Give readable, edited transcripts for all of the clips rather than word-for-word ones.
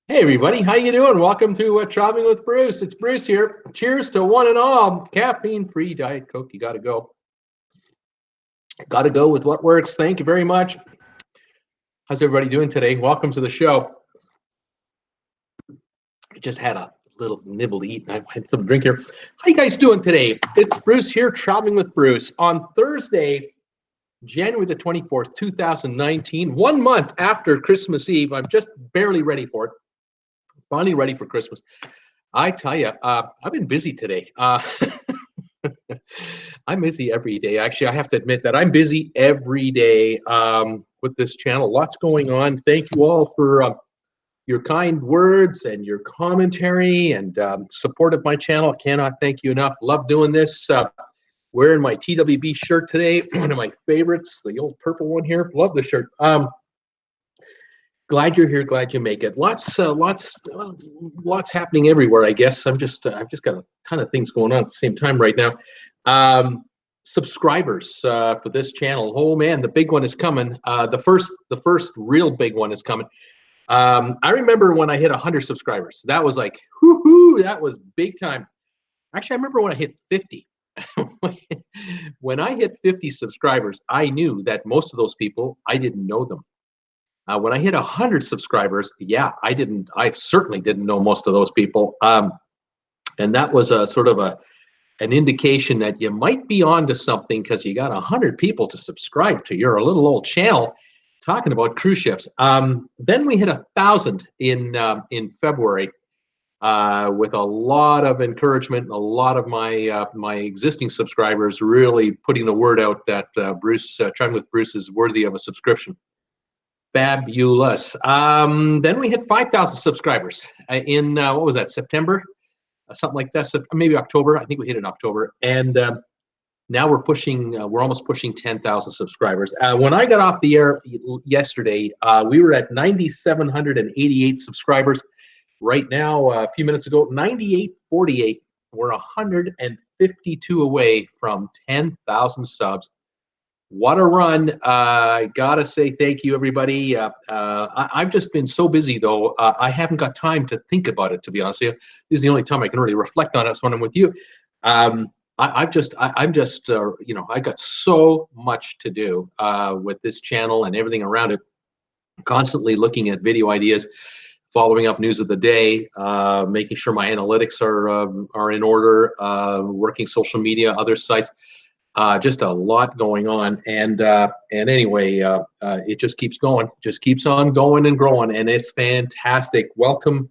Hey everybody, how you doing? Welcome to Traveling with Bruce. It's Bruce here. Cheers to one and all. Caffeine-free Diet Coke. You got to go. Got to go with what works. Thank you very much. How's everybody doing today? Welcome to the show. I just had a little nibble to eat and I had some drink here. How you guys doing today? It's Bruce here, Traveling with Bruce. On Thursday, January the 24th, 2019, 1 month after Christmas Eve. I'm just barely ready for it. Finally ready for Christmas. I tell you, I've been busy today. I'm busy every day. Actually, I have to admit that I'm busy every day with this channel. Lots going on. Thank you all for your kind words and your commentary and support of my channel. Cannot thank you enough. Love doing this. Wearing my TWB shirt today, one of my favorites, the old purple one here. Love the shirt. Glad you're here. Glad you make it. Lots happening everywhere. I guess I've just got a ton of things going on at the same time right now. Subscribers for this channel. Oh man, the big one is coming. The first real big one is coming. I remember when I hit 100 subscribers. That was like, whoo-hoo, that was big time. Actually, I remember when I hit 50. When I hit 50 subscribers, I knew that most of those people, I didn't know them. When I hit 100 subscribers, yeah, I certainly didn't know most of those people. And that was a sort of an indication that you might be onto something because you got 100 people to subscribe to your little old channel talking about cruise ships. Then we hit 1,000 in February with a lot of encouragement and a lot of my existing subscribers really putting the word out that Bruce, Traveling with Bruce is worthy of a subscription. Fabulous. Then we hit 5,000 subscribers in, what was that, September? Something like that, maybe October. I think we hit in October. And now we're almost pushing 10,000 subscribers. When I got off the air yesterday, we were at 9,788 subscribers. Right now, a few minutes ago, 9,848. We're 152 away from 10,000 subs. What a run. I gotta say thank you, everybody. I've just been so busy, though. I haven't got time to think about it, to be honest with you. This is the only time I can really reflect on it when I'm with you. I got so much to do with this channel and everything around it. Constantly looking at video ideas, following up news of the day, making sure my analytics are in order, working social media, other sites. Just a lot going on, and anyway, it just keeps going, just keeps on going and growing, and it's fantastic. Welcome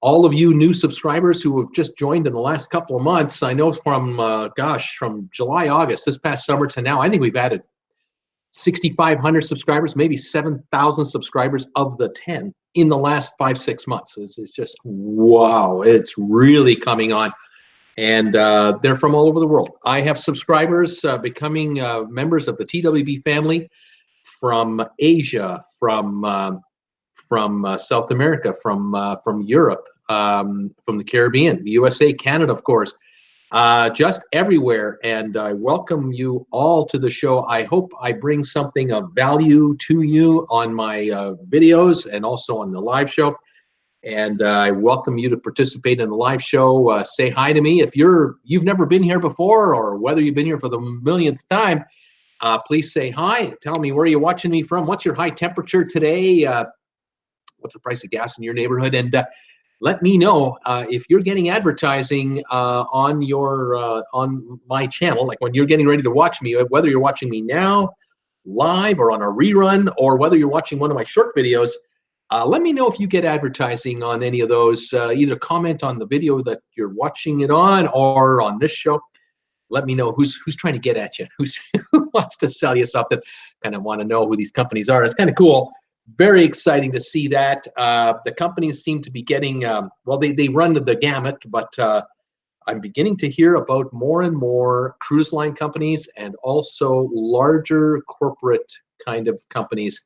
all of you new subscribers who have just joined in the last couple of months. I know from from July, August, this past summer to now, I think we've added 6,500 subscribers, maybe 7,000 subscribers of the 10 in the last 5-6 months. It's just wow, it's really coming on. And they're from all over the world. I have subscribers becoming members of the TWB family from Asia, from South America, from Europe, from the Caribbean, the USA, Canada, of course, just everywhere. And I welcome you all to the show. I hope I bring something of value to you on my videos and also on the live show. And I welcome you to participate in the live show. Say hi to me if you've never been here before, or whether you've been here for the millionth time. Please say hi. Tell me where you're watching me from. What's your high temperature today? What's the price of gas in your neighborhood? And let me know if you're getting advertising on my channel, like when you're getting ready to watch me, whether you're watching me now, live, or on a rerun, or whether you're watching one of my short videos. Let me know if you get advertising on any of those. Either comment on the video that you're watching it on or on this show. Let me know who's trying to get at you, who wants to sell you something. Kind of want to know who these companies are. It's kind of cool. Very exciting to see that. The companies seem to be getting, well, they run the gamut, but I'm beginning to hear about more and more cruise line companies and also larger corporate kind of companies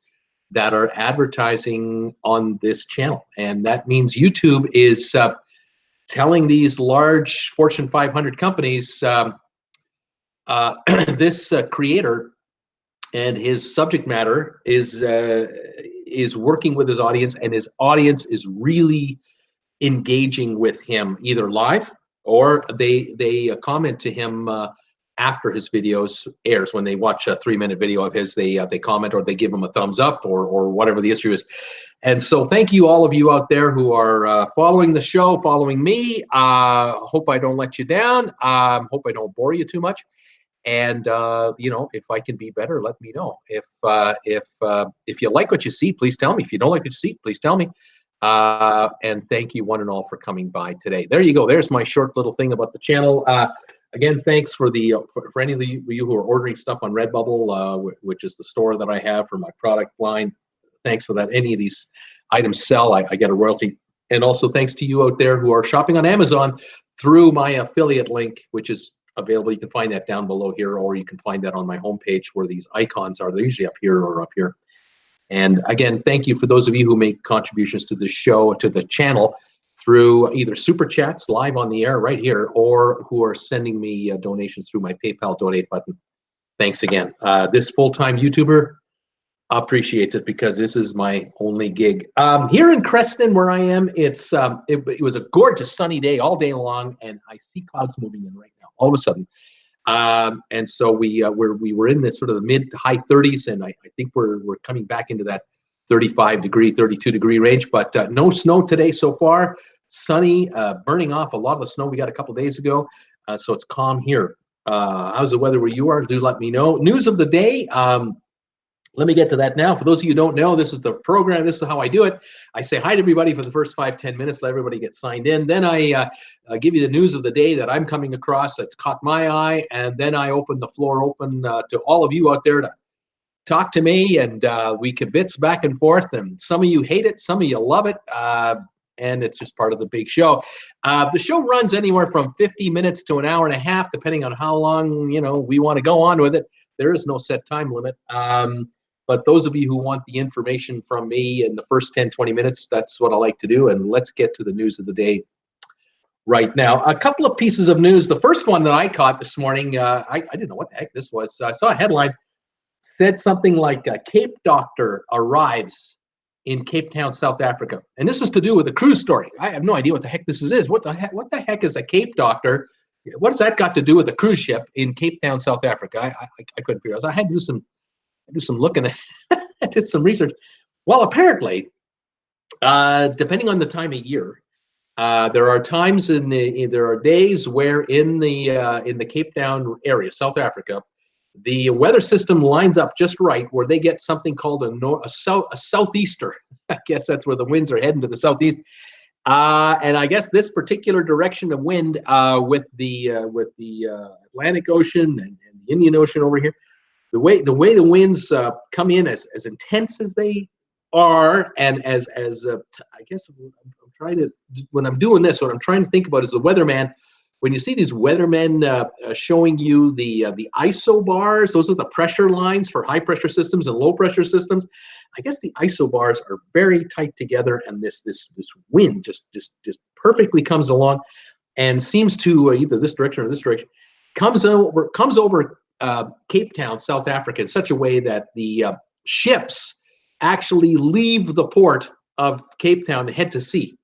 that are advertising on this channel. And that means YouTube is telling these large Fortune 500 companies, this creator and his subject matter is is working with his audience, and his audience is really engaging with him either live or they comment to him after his videos airs. When they watch a 3-minute video of his, they comment, or they give him a thumbs up, or whatever the issue is. And so thank you, all of you out there who are following the show, following me. Hope I don't let you down. Hope I don't bore you too much. And you know, if I can be better, let me know. If you like what you see, please tell me. If you don't like what you see, please tell me. And thank you one and all for coming by today. There you go. There's my short little thing about the channel. Again, thanks for any of you who are ordering stuff on RedBubble, which is the store that I have for my product line. Thanks for that. Any of these items sell, I get a royalty. And also thanks to you out there who are shopping on Amazon through my affiliate link, which is available. You can find that down below here, or you can find that on my homepage where these icons are. They're usually up here or up here. And again, thank you for those of you who make contributions to the show, to the channel, through either super chats live on the air right here, or who are sending me donations through my PayPal donate button. Thanks again. This full-time YouTuber appreciates it, because this is my only gig. Here in Creston, where I am, it was a gorgeous sunny day all day long, and I see clouds moving in right now all of a sudden. And so we were in the sort of the mid to high 30s, and I think we're coming back into that 35-degree, 32-degree range. But no snow today so far. Sunny, burning off a lot of the snow we got a couple days ago. So it's calm here. How's the weather where you are? Do let me know. News of the day. Let me get to that now. For those of you who don't know, this is the program. This is how I do it. I say hi to everybody for the first 5-10 minutes, let everybody get signed in. Then I give you the news of the day that I'm coming across that's caught my eye, and then I open the floor to all of you out there to talk to me, and we kibitz back and forth. And some of you hate it, some of you love it, and it's just part of the big show. The show runs anywhere from 50 minutes to an hour and a half, depending on how long we want to go on with it. There is no set time limit. But those of you who want the information from me in the first 10-20 minutes, that's what I like to do. And let's get to the news of the day right now. A couple of pieces of news. The first one that I caught this morning, I didn't know what the heck this was. I saw a headline, said something like Cape Doctor arrives in Cape Town, South Africa. And this is to do with a cruise story. I have no idea what the heck this is. What the heck is a Cape Doctor? What does that got to do with a cruise ship in Cape Town, South Africa? I couldn't figure it out. I had to do some looking at I did some research. Well, apparently, depending on the time of year, there are times there are days where in the Cape Town area, South Africa, the weather system lines up just right where they get something called a southeaster. I guess that's where the winds are heading to the southeast. And I guess this particular direction of wind with the Atlantic Ocean and the Indian Ocean over here, the way the winds come in as intense as they are, and as I guess I'm trying to, when I'm doing this, what I'm trying to think about is the weatherman. When you see these weathermen showing you the isobars, those are the pressure lines for high pressure systems and low pressure systems. I guess the isobars are very tight together, and this wind just perfectly comes along and seems to either this direction or this direction comes over Cape Town, South Africa, in such a way that the ships actually leave the port of Cape Town to head to sea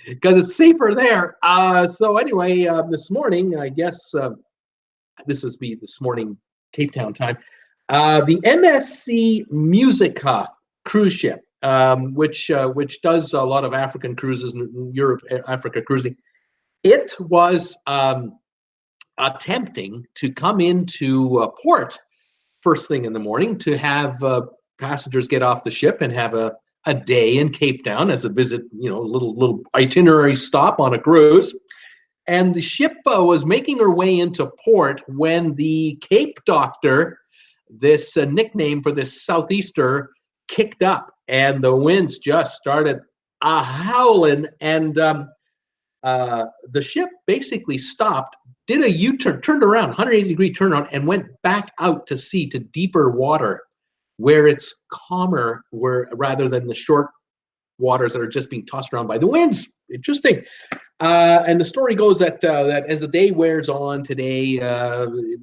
because it's safer there. So anyway, this morning, I guess this morning Cape Town time, the MSC Musica cruise ship, which does a lot of African cruises, Europe, Africa cruising, it was attempting to come into port first thing in the morning to have passengers get off the ship and have a day in Cape Town as a visit, a little itinerary stop on a cruise. And the ship was making her way into port when the Cape Doctor, this nickname for this southeaster, kicked up, and the winds just started howling, and the ship basically stopped, did a U-turn, turned around, 180-degree turnaround, and went back out to sea to deeper water where it's calmer, rather than the short waters that are just being tossed around by the winds. Interesting. And the story goes that that as the day wears on today,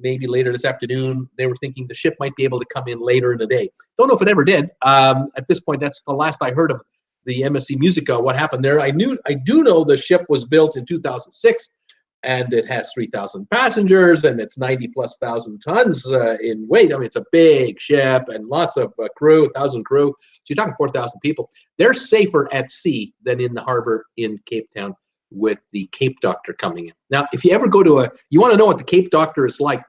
maybe later this afternoon, they were thinking the ship might be able to come in later in the day. Don't know if it ever did. At this point, that's the last I heard of the MSC Musica. What happened there? I do know the ship was built in 2006, and it has 3,000 passengers, and it's 90+ thousand tons in weight. I mean, it's a big ship and lots of crew, 1,000 crew. So you're talking 4,000 people. They're safer at sea than in the harbor in Cape Town, with the Cape Doctor coming in. Now, if you ever go to you want to know what the Cape Doctor is like,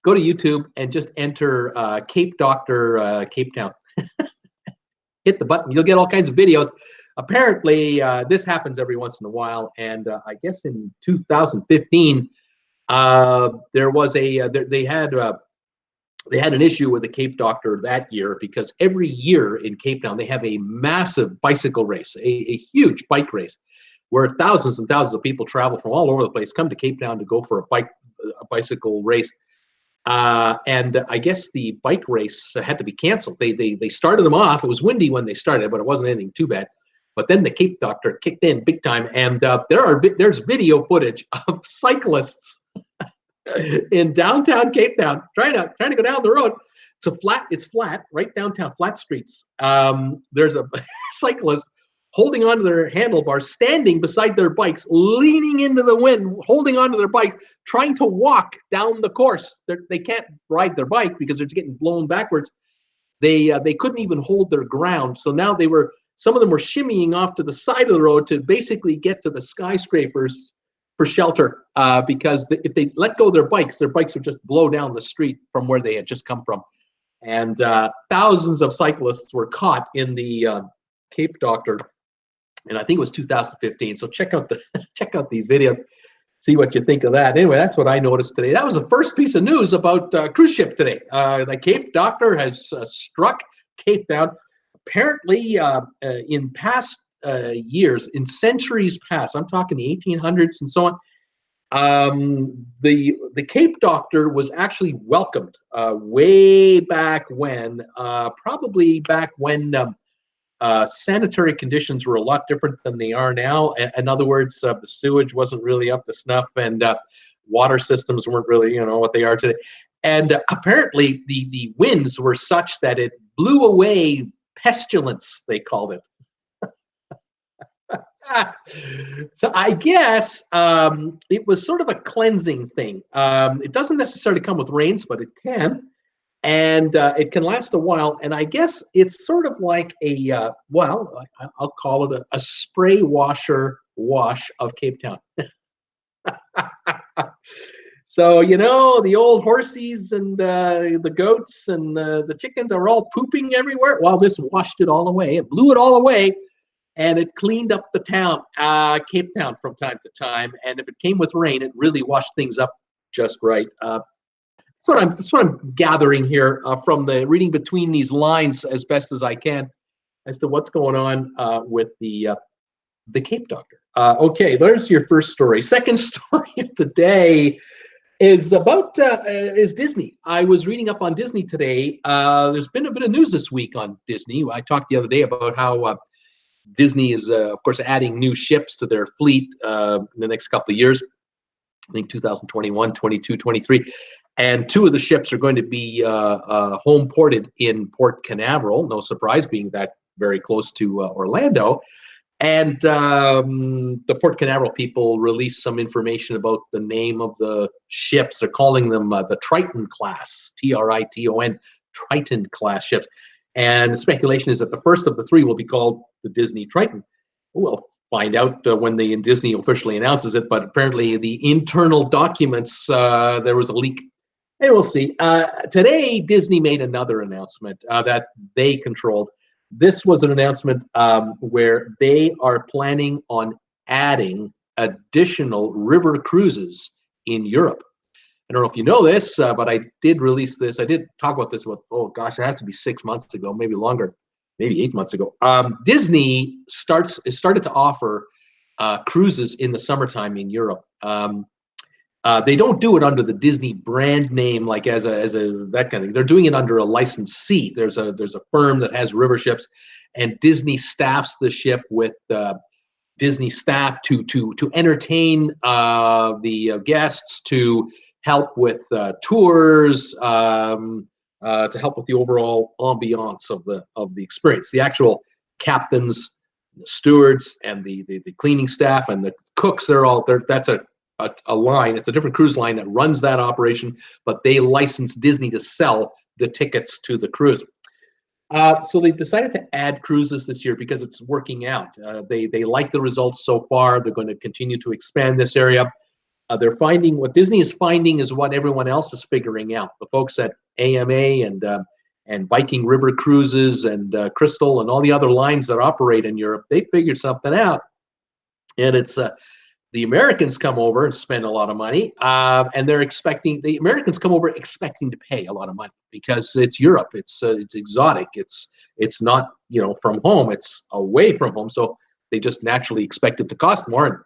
go to YouTube and just enter Cape Doctor Cape Town. Hit the button, you'll get all kinds of videos. Apparently, this happens every once in a while, and I guess in 2015, there was they had an issue with the Cape Doctor that year, because every year in Cape Town they have a massive bicycle race, a huge bike race, where thousands and thousands of people travel from all over the place, come to Cape Town to go for a bicycle race. And I guess the bike race had to be canceled. They started them off. It was windy when they started, but it wasn't anything too bad. But then the Cape Doctor kicked in big time, and there's video footage of cyclists in downtown Cape Town trying to go down the road. It's flat, right downtown, flat streets. There's a cyclist holding onto their handlebars, standing beside their bikes, leaning into the wind, holding onto their bikes, trying to walk down the course. They can't ride their bike because they're getting blown backwards. They couldn't even hold their ground. So now some of them were shimmying off to the side of the road to basically get to the skyscrapers for shelter, because if they let go of their bikes would just blow down the street from where they had just come from. And thousands of cyclists were caught in the Cape Doctor. And I think it was 2015. So check out these videos, see what you think of that. Anyway, that's what I noticed today. That was the first piece of news about cruise ship today. The Cape Doctor has struck Cape Town. Apparently, in past years, in centuries past, I'm talking the 1800s and so on. The Cape Doctor was actually welcomed way back when, probably back when. Sanitary conditions were a lot different than they are now. In other words, the sewage wasn't really up to snuff, and water systems weren't really, what they are today. And apparently, the winds were such that it blew away pestilence, they called it. So I guess it was sort of a cleansing thing. It doesn't necessarily come with rains, but it can. And it can last a while, and I guess it's sort of like I'll call it a spray washer wash of Cape Town. So, the old horsies and the goats and the chickens are all pooping everywhere. Well, this washed it all away. It blew it all away, and it cleaned up the town, Cape Town, from time to time. And if it came with rain, it really washed things up just right. That's what I'm gathering here from the reading between these lines as best as I can as to what's going on with the Cape Doctor. Okay, there's your first story. Second story of today is about is Disney. I was reading up on Disney today. There's been a bit of news this week on Disney. I talked the other day about how Disney is, of course, adding new ships to their fleet in the next couple of years. I think 2021, 22, 23. And two of the ships are going to be home ported in Port Canaveral. No surprise, being that very close to Orlando. And the Port Canaveral people released some information about the name of the ships. They're calling them the Triton class, Triton, Triton class ships. And the speculation is that the first of the three will be called the Disney Triton. We'll find out when Disney officially announces it, but apparently the internal documents, there was a leak. And we'll see. Today, Disney made another announcement that they controlled. This was an announcement where they are planning on adding additional river cruises in Europe. I don't know if you know this, but I did release this. I did talk about this it has to be 6 months ago, maybe longer, maybe 8 months ago. Disney started to offer cruises in the summertime in Europe. They don't do it under the Disney brand name, like as a that kind of thing. They're doing it under a licensee. There's a firm that has river ships, and Disney staffs the ship with Disney staff to entertain the guests, to help with tours, to help with the overall ambiance of the experience. The actual captains, the stewards, and the cleaning staff and the cooks, they're all there. That's a line. It's a different cruise line that runs that operation, but they license Disney to sell the tickets to the cruise. So they decided to add cruises this year because it's working out. They like the results so far. They're going to continue to expand this area. They're finding what Disney is finding is what everyone else is figuring out. The folks at AMA and Viking River Cruises and Crystal and all the other lines that operate in Europe, they figured something out. And it's the Americans come over and spend a lot of money, and the Americans come over expecting to pay a lot of money because it's Europe. It's exotic. It's not from home. It's away from home. So they just naturally expect it to cost more, and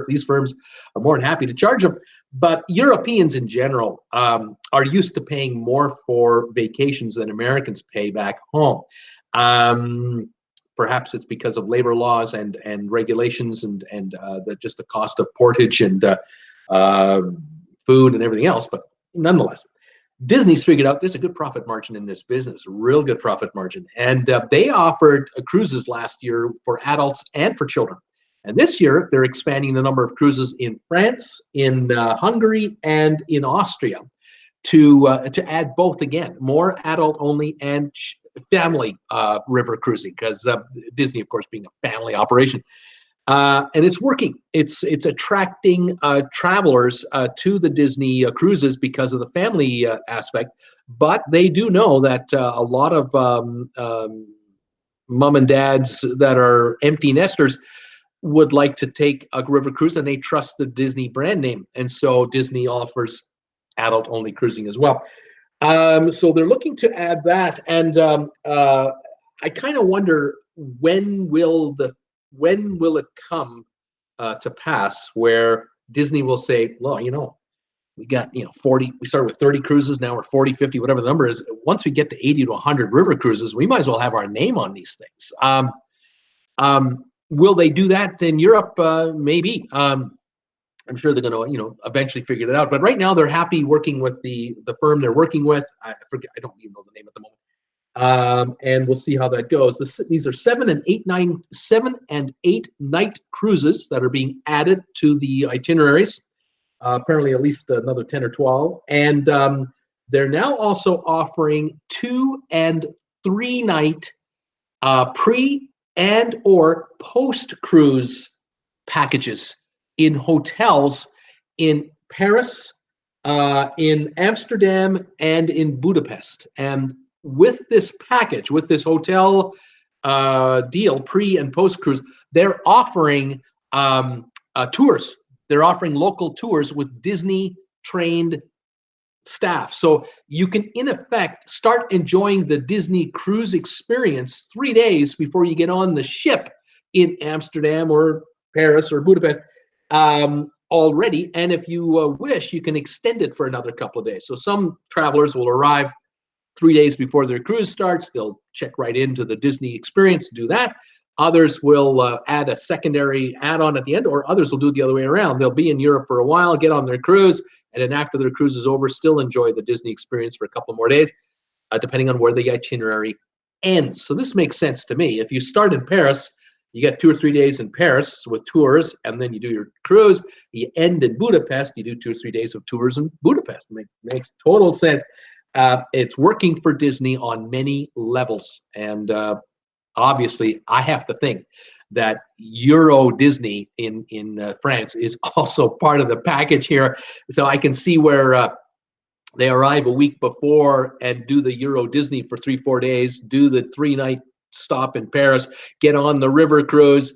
these firms are more than happy to charge them. But Europeans in general are used to paying more for vacations than Americans pay back home. Perhaps it's because of labor laws and regulations and just the cost of portage and food and everything else. But nonetheless, Disney's figured out there's a good profit margin in this business, a real good profit margin. And they offered cruises last year for adults and for children. And this year, they're expanding the number of cruises in France, in Hungary, and in Austria to add both again, more adult only and family river cruising, because Disney, of course, being a family operation. And it's working. It's attracting travelers to the Disney cruises because of the family aspect. But they do know that a lot of mom and dads that are empty nesters would like to take a river cruise, and they trust the Disney brand name. And so Disney offers adult-only cruising as well. So they're looking to add that. And I kind of wonder when will it come to pass where Disney will say, well, we got 40, we started with 30 cruises, now we're 40, 50, whatever the number is. Once we get to 80 to 100 river cruises, we might as well have our name on these things. Will they do that in Europe? Maybe. I'm sure they're going to eventually figure it out. But right now they're happy working with the firm they're working with. I forget, I don't even know the name at the moment. And we'll see how that goes. These are 7 and 8 night cruises that are being added to the itineraries. Apparently at least another 10 or 12. And they're now also offering 2 and 3 night pre and or post cruise packages in hotels in Paris, in Amsterdam, and in Budapest. And with this package, with this hotel deal, pre and post cruise, they're offering tours. They're offering local tours with Disney trained staff. So you can, in effect, start enjoying the Disney cruise experience 3 days before you get on the ship in Amsterdam or Paris or Budapest already. And if you wish, you can extend it for another couple of days. So some travelers will arrive 3 days before their cruise starts. They'll check right into the Disney experience, do that. Others will add a secondary add-on at the end, or others will do it the other way around. They'll be in Europe for a while, get on their cruise, and then after their cruise is over, still enjoy the Disney experience for a couple more days, depending on where the itinerary ends. So this makes sense to me. If you start in Paris, you get 2 or 3 days in Paris with tours, and then you do your cruise. You end in Budapest, you do 2 or 3 days of tours in Budapest. Makes total sense. It's working for Disney on many levels, and obviously, I have to think that Euro Disney in France is also part of the package here. So I can see where they arrive a week before and do the Euro Disney for 3-4 days, do the 3-night stop in Paris, get on the river cruise,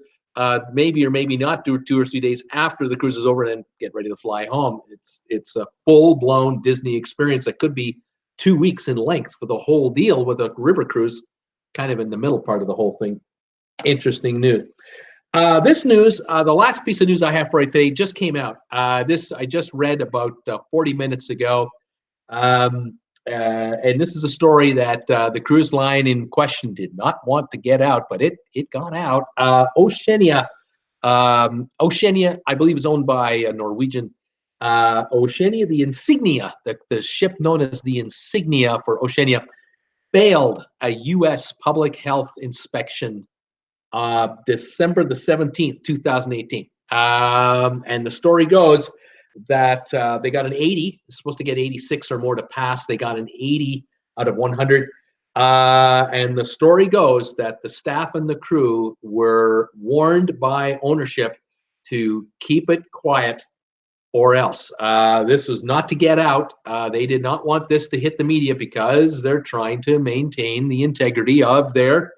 maybe or maybe not do 2 or 3 days after the cruise is over, and then get ready to fly home. It's a full-blown Disney experience that could be 2 weeks in length for the whole deal, with a river cruise kind of in the middle part of the whole thing. Interesting news. This news, the last piece of news I have for you today just came out. This I just read about 40 minutes ago. And this is a story that the cruise line in question did not want to get out, but it got out. Oceania Oceania, I believe, is owned by a Norwegian. Oceania, the Insignia, the ship known as the Insignia for Oceania, failed a U.S. public health inspection December the 17th, 2018. And the story goes that they got an 80. It's supposed to get 86 or more to pass. They got an 80 out of 100. And the story goes that the staff and the crew were warned by ownership to keep it quiet or else. This was not to get out. They did not want this to hit the media because they're trying to maintain the integrity of their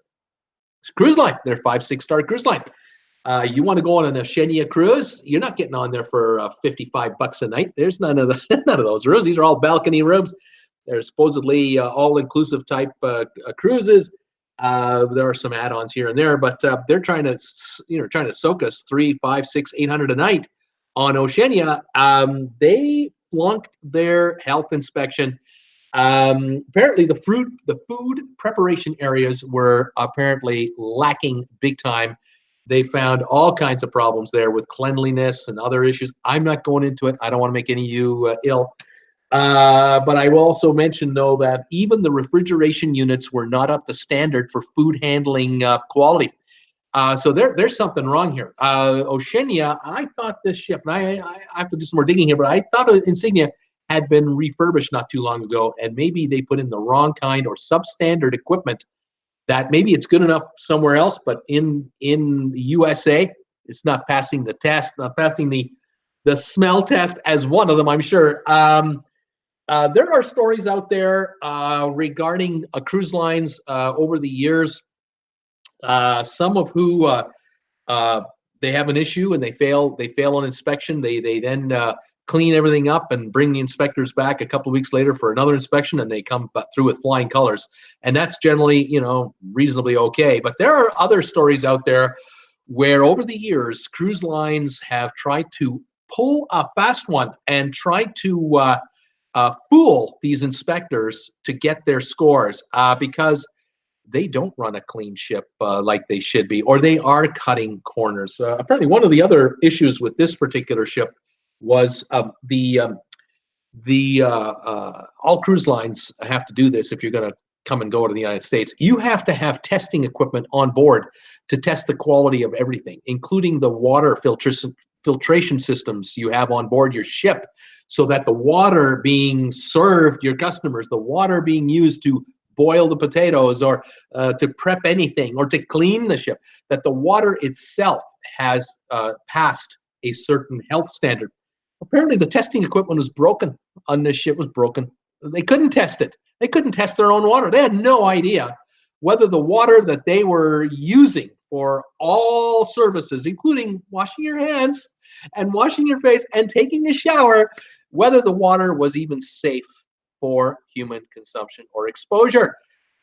cruise line, their 5-6-star cruise line. You want to go on an Oceania cruise? You're not getting on there for $55 a night. There's none of those rooms. These are all balcony rooms. They're supposedly all-inclusive type cruises. There are some add-ons here and there, but they're trying to soak us $300, $500, $600, $800 a night on Oceania. They flunked their health inspection. Apparently, the food preparation areas were apparently lacking big time. They found all kinds of problems there with cleanliness and other issues. I'm not going into it. I don't want to make any of you ill. But I will also mention, though, that even the refrigeration units were not up to standard for food handling quality. So there's something wrong here. Oceania, I thought this ship, and I have to do some more digging here, but I thought Insignia had been refurbished not too long ago, and maybe they put in the wrong kind or substandard equipment that maybe it's good enough somewhere else, but in the USA, it's not passing the test, not passing the smell test as one of them, I'm sure. There are stories out there regarding cruise lines over the years, some of who they have an issue and they fail on inspection. They then clean everything up and bring the inspectors back a couple of weeks later for another inspection, and they come through with flying colors. And that's generally, reasonably okay. But there are other stories out there where over the years, cruise lines have tried to pull a fast one and try to fool these inspectors to get their scores because they don't run a clean ship like they should be, or they are cutting corners. Apparently, one of the other issues with this particular ship was all cruise lines have to do this if you're going to come and go to the United States. You have to have testing equipment on board to test the quality of everything, including the water filtration systems you have on board your ship, so that the water being served your customers, the water being used to boil the potatoes or to prep anything or to clean the ship, that the water itself has passed a certain health standard. Apparently, the testing equipment was broken on this ship. Was broken. They couldn't test it. They couldn't test their own water. They had no idea whether the water that they were using for all services, including washing your hands and washing your face and taking a shower, whether the water was even safe for human consumption or exposure.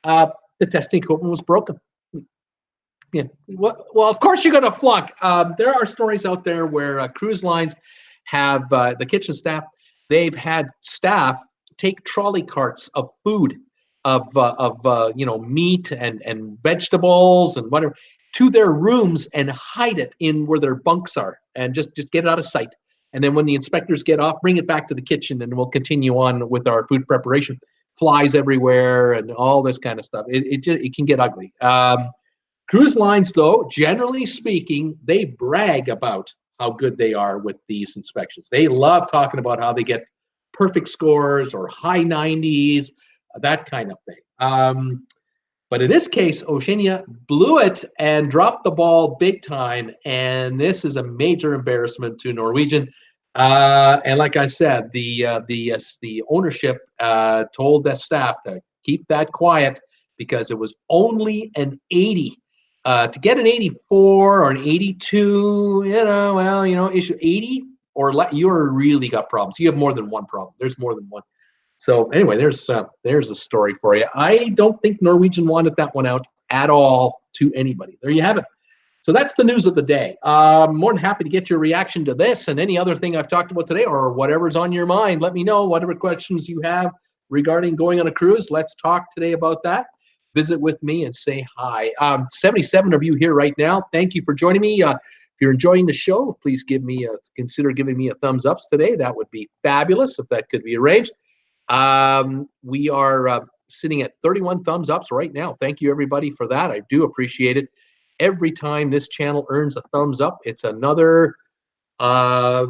The testing equipment was broken. Yeah. Well, of course you're going to flunk. There are stories out there where cruise lines have the kitchen staff. They've had staff take trolley carts of food, of meat and vegetables and whatever, to their rooms and hide it in where their bunks are, and just get it out of sight. And then when the inspectors get off, bring it back to the kitchen, and we'll continue on with our food preparation. Flies everywhere and all this kind of stuff. It can get ugly. Cruise lines, though, generally speaking, they brag about how good they are with these inspections. They love talking about how they get perfect scores or high 90s, that kind of thing. But in this case, Oceania blew it and dropped the ball big time, and this is a major embarrassment to Norwegian. And like I said, the ownership told the staff to keep that quiet because it was only an 80. To get an 84 or an 82, issue 80 or you're really got problems. You have more than one problem. There's more than one. So anyway, there's a story for you. I don't think Norwegian wanted that one out at all to anybody. There you have it. So that's the news of the day. I'm more than happy to get your reaction to this and any other thing I've talked about today, or whatever's on your mind. Let me know whatever questions you have regarding going on a cruise. Let's talk today about that. Visit with me and say hi. 77 of you here right now. Thank you for joining me. If you're enjoying the show, please consider giving me a thumbs up today. That would be fabulous if that could be arranged. We are sitting at 31 thumbs ups right now. Thank you, everybody, for that. I do appreciate it. Every time this channel earns a thumbs up, it's another a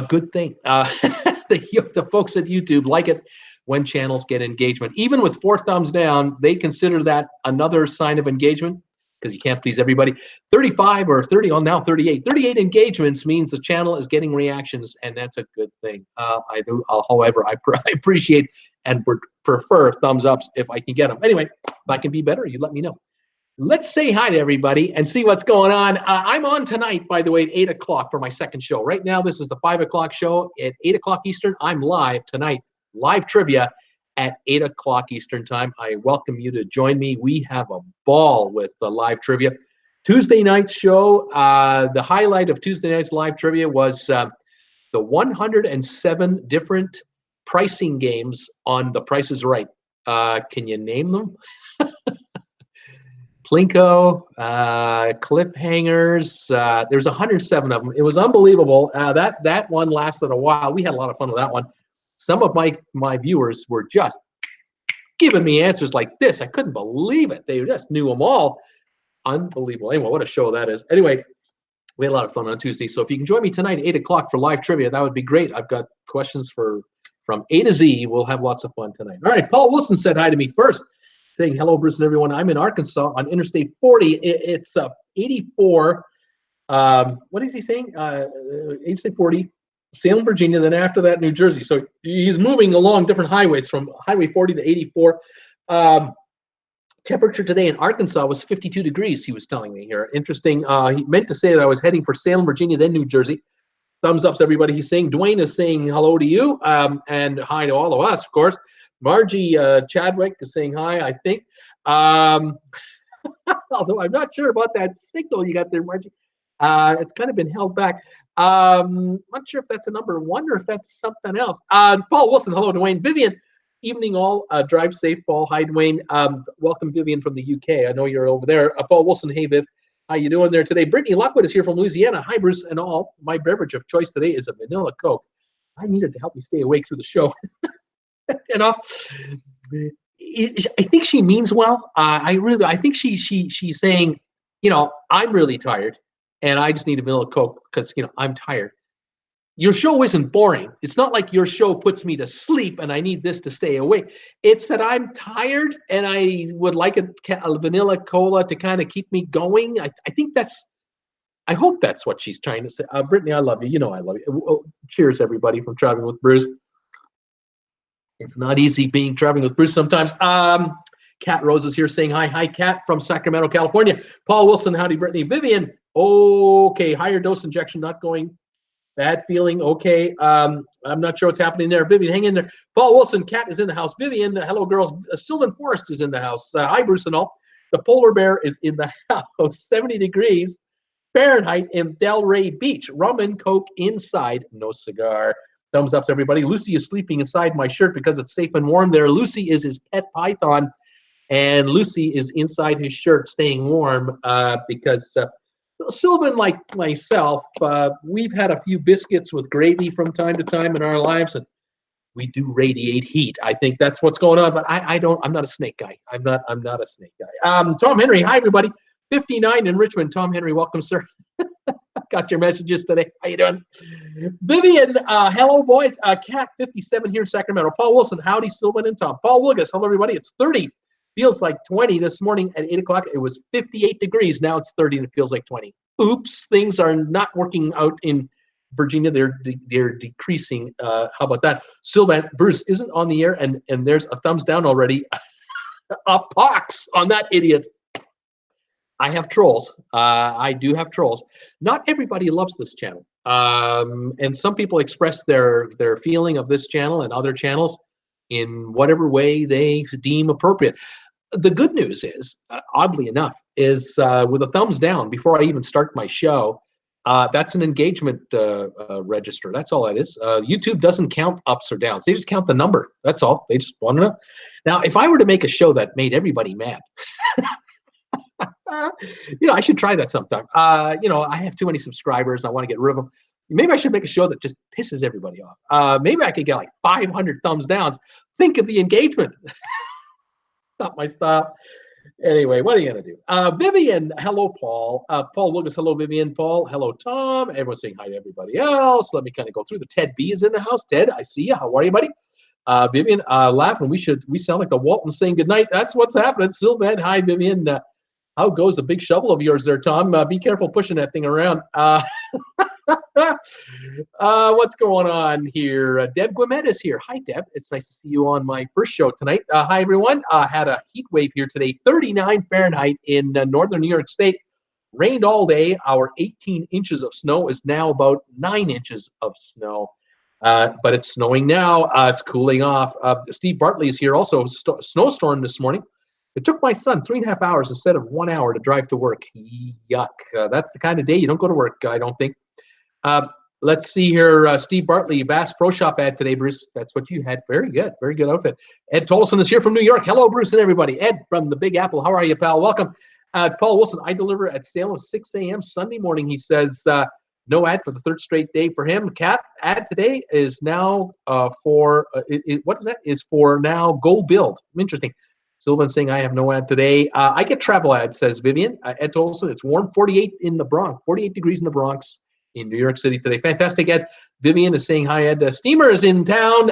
good thing. The folks at YouTube like it when channels get engagement. Even with 4 thumbs down, they consider that another sign of engagement, because you can't please everybody. 35 or 30, oh, now 38. 38 engagements means the channel is getting reactions, and that's a good thing. However, I appreciate and would prefer thumbs ups if I can get them. Anyway, if I can be better, you let me know. Let's say hi to everybody and see what's going on. I'm on tonight, by the way, at 8 o'clock for my second show. Right now, this is the 5 o'clock show. At 8 o'clock Eastern, I'm live tonight. Live trivia at 8 o'clock Eastern time. I welcome you to join me. We have a ball with the live trivia. Tuesday night's show, the highlight of Tuesday night's live trivia was the 107 different pricing games on The Price is Right. Can you name them? Plinko, cliffhangers. There's 107 of them. It was unbelievable. That one lasted a while. We had a lot of fun with that one. Some of my viewers were just giving me answers like this. I couldn't believe it. They just knew them all. Unbelievable. Anyway, what a show that is. Anyway, we had a lot of fun on Tuesday. So if you can join me tonight at 8 o'clock for live trivia, that would be great. I've got questions from A to Z. We'll have lots of fun tonight. All right, Paul Wilson said hi to me first, saying, hello, Bruce and everyone. I'm in Arkansas on Interstate 40. It's 84. What is he saying? Interstate 40, Salem, Virginia, then after that, New Jersey. So he's moving along different highways from Highway 40 to 84. Temperature today in Arkansas was 52 degrees, he was telling me here. Interesting. He meant to say that I was heading for Salem, Virginia, then New Jersey. Thumbs ups, everybody. He's saying, Dwayne is saying hello to you, and hi to all of us, of course. Margie Chadwick is saying hi, I think. Although I'm not sure about that signal you got there, Margie. It's kind of been held back. Not sure if that's a number 1 or if that's something else. Paul Wilson, hello, Dwayne. Vivian, evening all. Drive safe, Paul. Hi, Dwayne. Welcome, Vivian, from the UK. I know you're over there. Paul Wilson, hey, Viv. How you doing there today? Brittany Lockwood is here from Louisiana. Hi, Bruce and all. My beverage of choice today is a vanilla Coke. I needed to help me stay awake through the show. You know, I think she means well. I think she's saying, you know, I'm really tired and I just need a vanilla Coke because, you know, I'm tired. Your show isn't boring. It's not like your show puts me to sleep and I need this to stay awake. It's that I'm tired and I would like a vanilla cola to kind of keep me going. I hope that's what she's trying to say. Brittany, I love you. You know I love you. Cheers, everybody, from Traveling with Bruce. It's not easy traveling with Bruce sometimes. Kat Rose is here saying hi. Hi, Kat from Sacramento, California. Paul Wilson, howdy, Brittany. Vivian, okay, higher dose injection not going. Bad feeling, okay. I'm not sure what's happening there. Vivian, hang in there. Paul Wilson, Kat is in the house. Vivian, hello, girls. Sylvan Forrest is in the house. Hi, Bruce and all. The polar bear is in the house. 70 degrees Fahrenheit in Delray Beach. Rum and Coke inside, no cigar. Thumbs up to everybody. Lucy is sleeping inside my shirt because it's safe and warm there. Lucy is his pet python, and Lucy is inside his shirt staying warm because Sylvan, like myself, we've had a few biscuits with gravy from time to time in our lives, and we do radiate heat. I think that's what's going on, but I'm not a snake guy. I'm not a snake guy. Tom Henry, hi, everybody. 59 in Richmond. Tom Henry, welcome, sir. Got your messages today. How you doing? Vivian, hello, boys. Kat, 57 here in Sacramento. Paul Wilson, howdy, Sylvan and Tom. Paul Wilgus, hello, everybody. It's 30. Feels like 20 this morning at 8 o'clock. It was 58 degrees. Now it's 30 and it feels like 20. Oops, things are not working out in Virginia. They're decreasing. How about that? Sylvan, Bruce isn't on the air, and there's a thumbs down already. A pox on that idiot. I have trolls. I do have trolls. Not everybody loves this channel. And some people express their feeling of this channel and other channels in whatever way they deem appropriate. The good news is, oddly enough, is with a thumbs down before I even start my show, that's an engagement register. That's all that is. YouTube doesn't count ups or downs. They just count the number. That's all. They just want to know. Now, if I were to make a show that made everybody mad, I should try that sometime. I have too many subscribers and I want to get rid of them. Maybe I should make a show that just pisses everybody off. Maybe I could get like 500 thumbs downs. Think of the engagement. Not my style. Anyway, what are you going to do? Vivian, hello, Paul. Paul Lucas, hello, Vivian. Paul, hello, Tom. Everyone's saying hi to everybody else. Let me kind of go through. The Ted B is in the house. Ted, I see you. How are you, buddy? Vivian, laughing. We sound like the Waltons saying goodnight. That's what's happening. Sylvan, hi, Vivian. How goes the big shovel of yours there, Tom? Be careful pushing that thing around. What's going on here? Deb Guimet is here. Hi, Deb. It's nice to see you on my first show tonight. Hi, everyone. Had a heat wave here today, 39 Fahrenheit in northern New York State. Rained all day. Our 18 inches of snow is now about 9 inches of snow. But it's snowing now. It's cooling off. Steve Bartley is here. Also, snowstorm this morning. It took my son 3.5 hours instead of 1 hour to drive to work. Yuck. That's the kind of day you don't go to work, I don't think. Let's see here. Steve Bartley, Bass Pro Shop ad today, Bruce. That's what you had. Very good. Very good outfit. Ed Tolson is here from New York. Hello, Bruce and everybody. Ed from the Big Apple. How are you, pal? Welcome. Paul Wilson, I deliver at Salem 6 a.m. Sunday morning. He says no ad for the third straight day for him. Cat ad today is now what is that? Is for now Go Build. Interesting. Sylvan saying I have no ad today. I get travel ads, says Vivian. Ed Tolson, it's warm, 48 in the Bronx, 48 degrees in the Bronx in New York City today. Fantastic, Ed. Vivian is saying hi, Ed. Steamer is in town.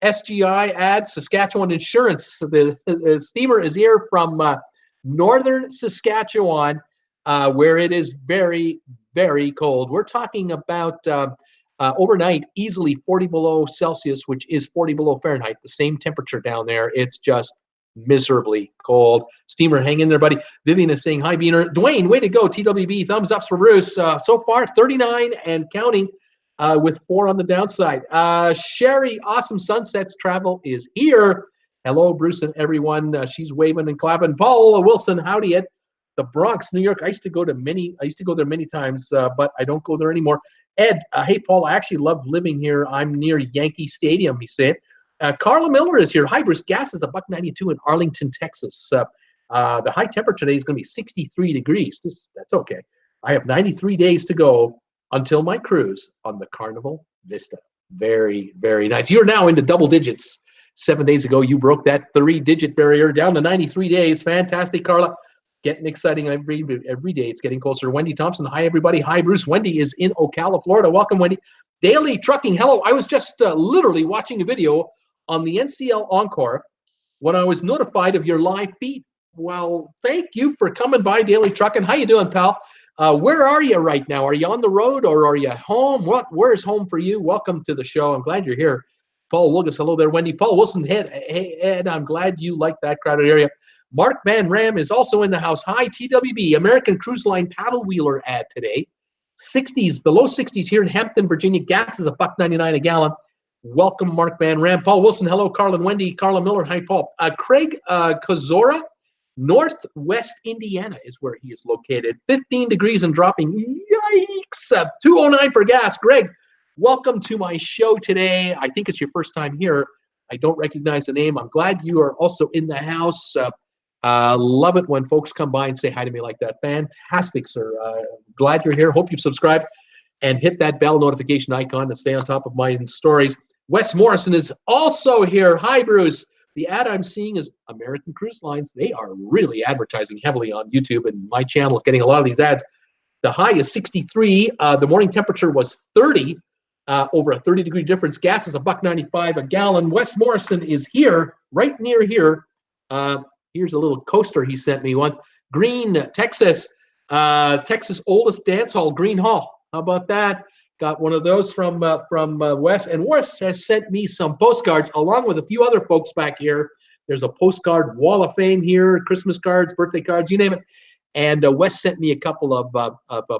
SGI ad, Saskatchewan Insurance. The steamer is here from northern Saskatchewan, where it is very, very cold. We're talking about overnight, easily 40 below Celsius, which is 40 below Fahrenheit, the same temperature down there. It's just miserably cold. Steamer, hang in there, buddy. Vivian is saying hi, Beaner. Dwayne, way to go. TWB, thumbs ups for Bruce. So far, 39 and counting with 4 on the downside. Sherry, awesome sunsets travel is here. Hello, Bruce and everyone. She's waving and clapping. Paul Wilson, howdy, Ed. The Bronx, New York. I used to go there many times, but I don't go there anymore. Ed, hey, Paul, I actually love living here. I'm near Yankee Stadium, he said. Carla Miller is here. Hi, Bruce. Gas is $1.92 in Arlington, Texas. The high temperature today is going to be 63 degrees. That's okay. I have 93 days to go until my cruise on the Carnival Vista. Very, very nice. You're now into double digits. 7 days ago, you broke that 3-digit barrier down to 93 days. Fantastic, Carla. Getting exciting every day. It's getting closer. Wendy Thompson. Hi, everybody. Hi, Bruce. Wendy is in Ocala, Florida. Welcome, Wendy. Daily Trucking. Hello. I was just literally watching a video on the NCL Encore when I was notified of your live feed. Well, thank you for coming by, Daily Trucking. How you doing, pal? Where are you right now? Are you on the road or are you home? Where's home for you? Welcome to the show. I'm glad you're here. Paul Wilgus, hello there, Wendy. Paul Wilson, hey, Ed, I'm glad you like that crowded area. Mark Van Ram is also in the house. Hi, TWB, American Cruise Line paddle wheeler ad today. 60s, the low 60s here in Hampton, Virginia. Gas is $1.99 a gallon. Welcome, Mark Van Ram. Paul Wilson, hello, Carl and Wendy. Carla Miller, hi, Paul. Craig Kozora, Northwest Indiana is where he is located. 15 degrees and dropping. Yikes! 209 for gas. Greg, welcome to my show today. I think it's your first time here. I don't recognize the name. I'm glad you are also in the house. Love it when folks come by and say hi to me like that. Fantastic, sir. Glad you're here. Hope you've subscribed and hit that bell notification icon to stay on top of my stories. Wes Morrison is also here. Hi, Bruce. The ad I'm seeing is American Cruise Lines. They are really advertising heavily on YouTube, and my channel is getting a lot of these ads. The high is 63. The morning temperature was 30, over a 30-degree difference. Gas is $1.95 a gallon. Wes Morrison is here, right near here. Here's a little coaster he sent me once. Green, Texas. Texas' oldest dance hall, Green Hall. How about that? Got one of those from Wes. And Wes has sent me some postcards along with a few other folks back here. There's a postcard wall of fame here, Christmas cards, birthday cards, you name it. And Wes sent me a couple of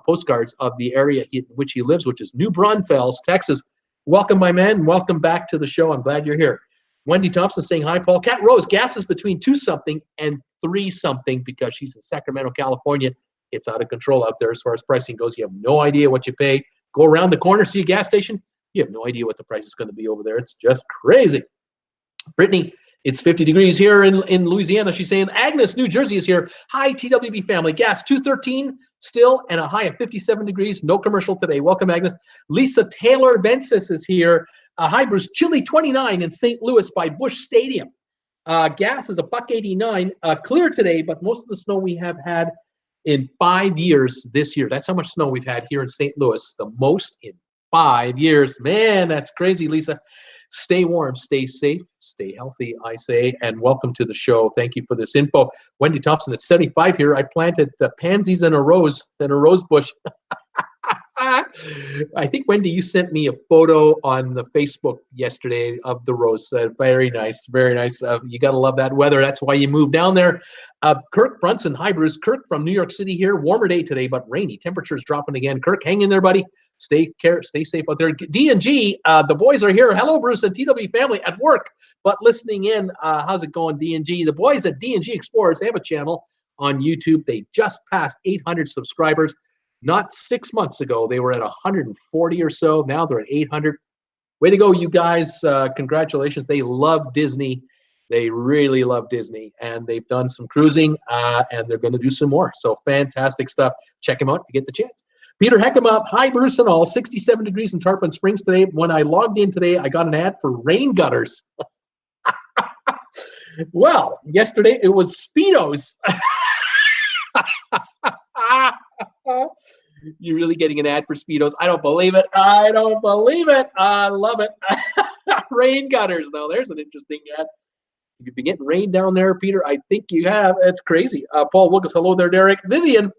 postcards of the area in which he lives, which is New Braunfels, Texas. Welcome, my man. Welcome back to the show. I'm glad you're here. Wendy Thompson saying hi, Paul. Cat Rose, gas is between 2-something and 3-something because she's in Sacramento, California. It's out of control out there as far as pricing goes. You have no idea what you pay. Go around the corner, see a gas station. You have no idea what the price is going to be over there. It's just crazy. Brittany It's 50 degrees here in Louisiana. She's saying Agnes, New Jersey is here. Hi, TWB family. Gas 213 still and a high of 57 degrees. No commercial today. Welcome, Agnes. Lisa Taylor Vences is here. Hi, Bruce. Chilly 29 in St. Louis by Busch Stadium. Gas is $1.89. Clear today, but most of the snow we have had in 5 years this year. That's how much snow we've had here in St. Louis. The most in 5 years. Man, that's crazy, Lisa. Stay warm, stay safe, stay healthy, I say, and welcome to the show. Thank you for this info. Wendy Thompson at 75 here. I planted pansies and a rose bush. I think, Wendy, you sent me a photo on the Facebook yesterday of the rose. Very nice, very nice. You got to love that weather. That's why you moved down there. Kirk Brunson, hi, Bruce. Kirk from New York City here. Warmer day today, but rainy. Temperatures dropping again. Kirk, hang in there, buddy. Stay safe out there. D&G, the boys are here. Hello, Bruce and TW family at work, but listening in. How's it going, D&G? The boys at D&G Explorers, they have a channel on YouTube. They just passed 800 subscribers. Not 6 months ago, they were at 140 or so. Now they're at 800. Way to go, you guys. Congratulations. They love Disney. They really love Disney, and they've done some cruising, and they're going to do some more. So fantastic stuff. Check them out if you get the chance. Peter Heckema, hi, Bruce and all. 67 degrees in Tarpon Springs today. When I logged in today, I got an ad for rain gutters. Well, yesterday it was Speedos. You're really getting an ad for Speedos. I don't believe it. I don't believe it. I love it. Rain gutters. Now, there's an interesting ad. You've been getting rain down there, Peter. I think you have. It's crazy. Paul Wilkes, hello there, Derek. Vivian,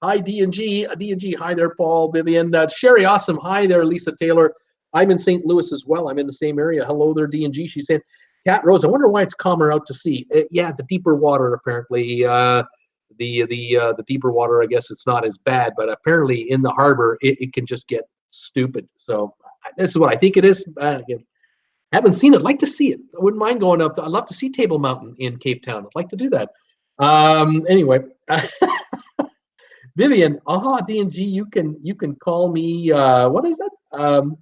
hi, D&G. D&G, hi there, Paul. Vivian. Sherry, awesome. Hi there, Lisa Taylor. I'm in St. Louis as well. I'm in the same area. Hello there, D&G. She's saying, Cat Rose, I wonder why it's calmer out to sea. Yeah, the deeper water, apparently. The deeper water, I guess it's not as bad, but apparently in the harbor, it can just get stupid. So this is what I think it is. Again, haven't seen it. I'd like to see it. I wouldn't mind going up. I'd love to see Table Mountain in Cape Town. I'd like to do that. Anyway, Vivian, D&G, you can call me. What is that?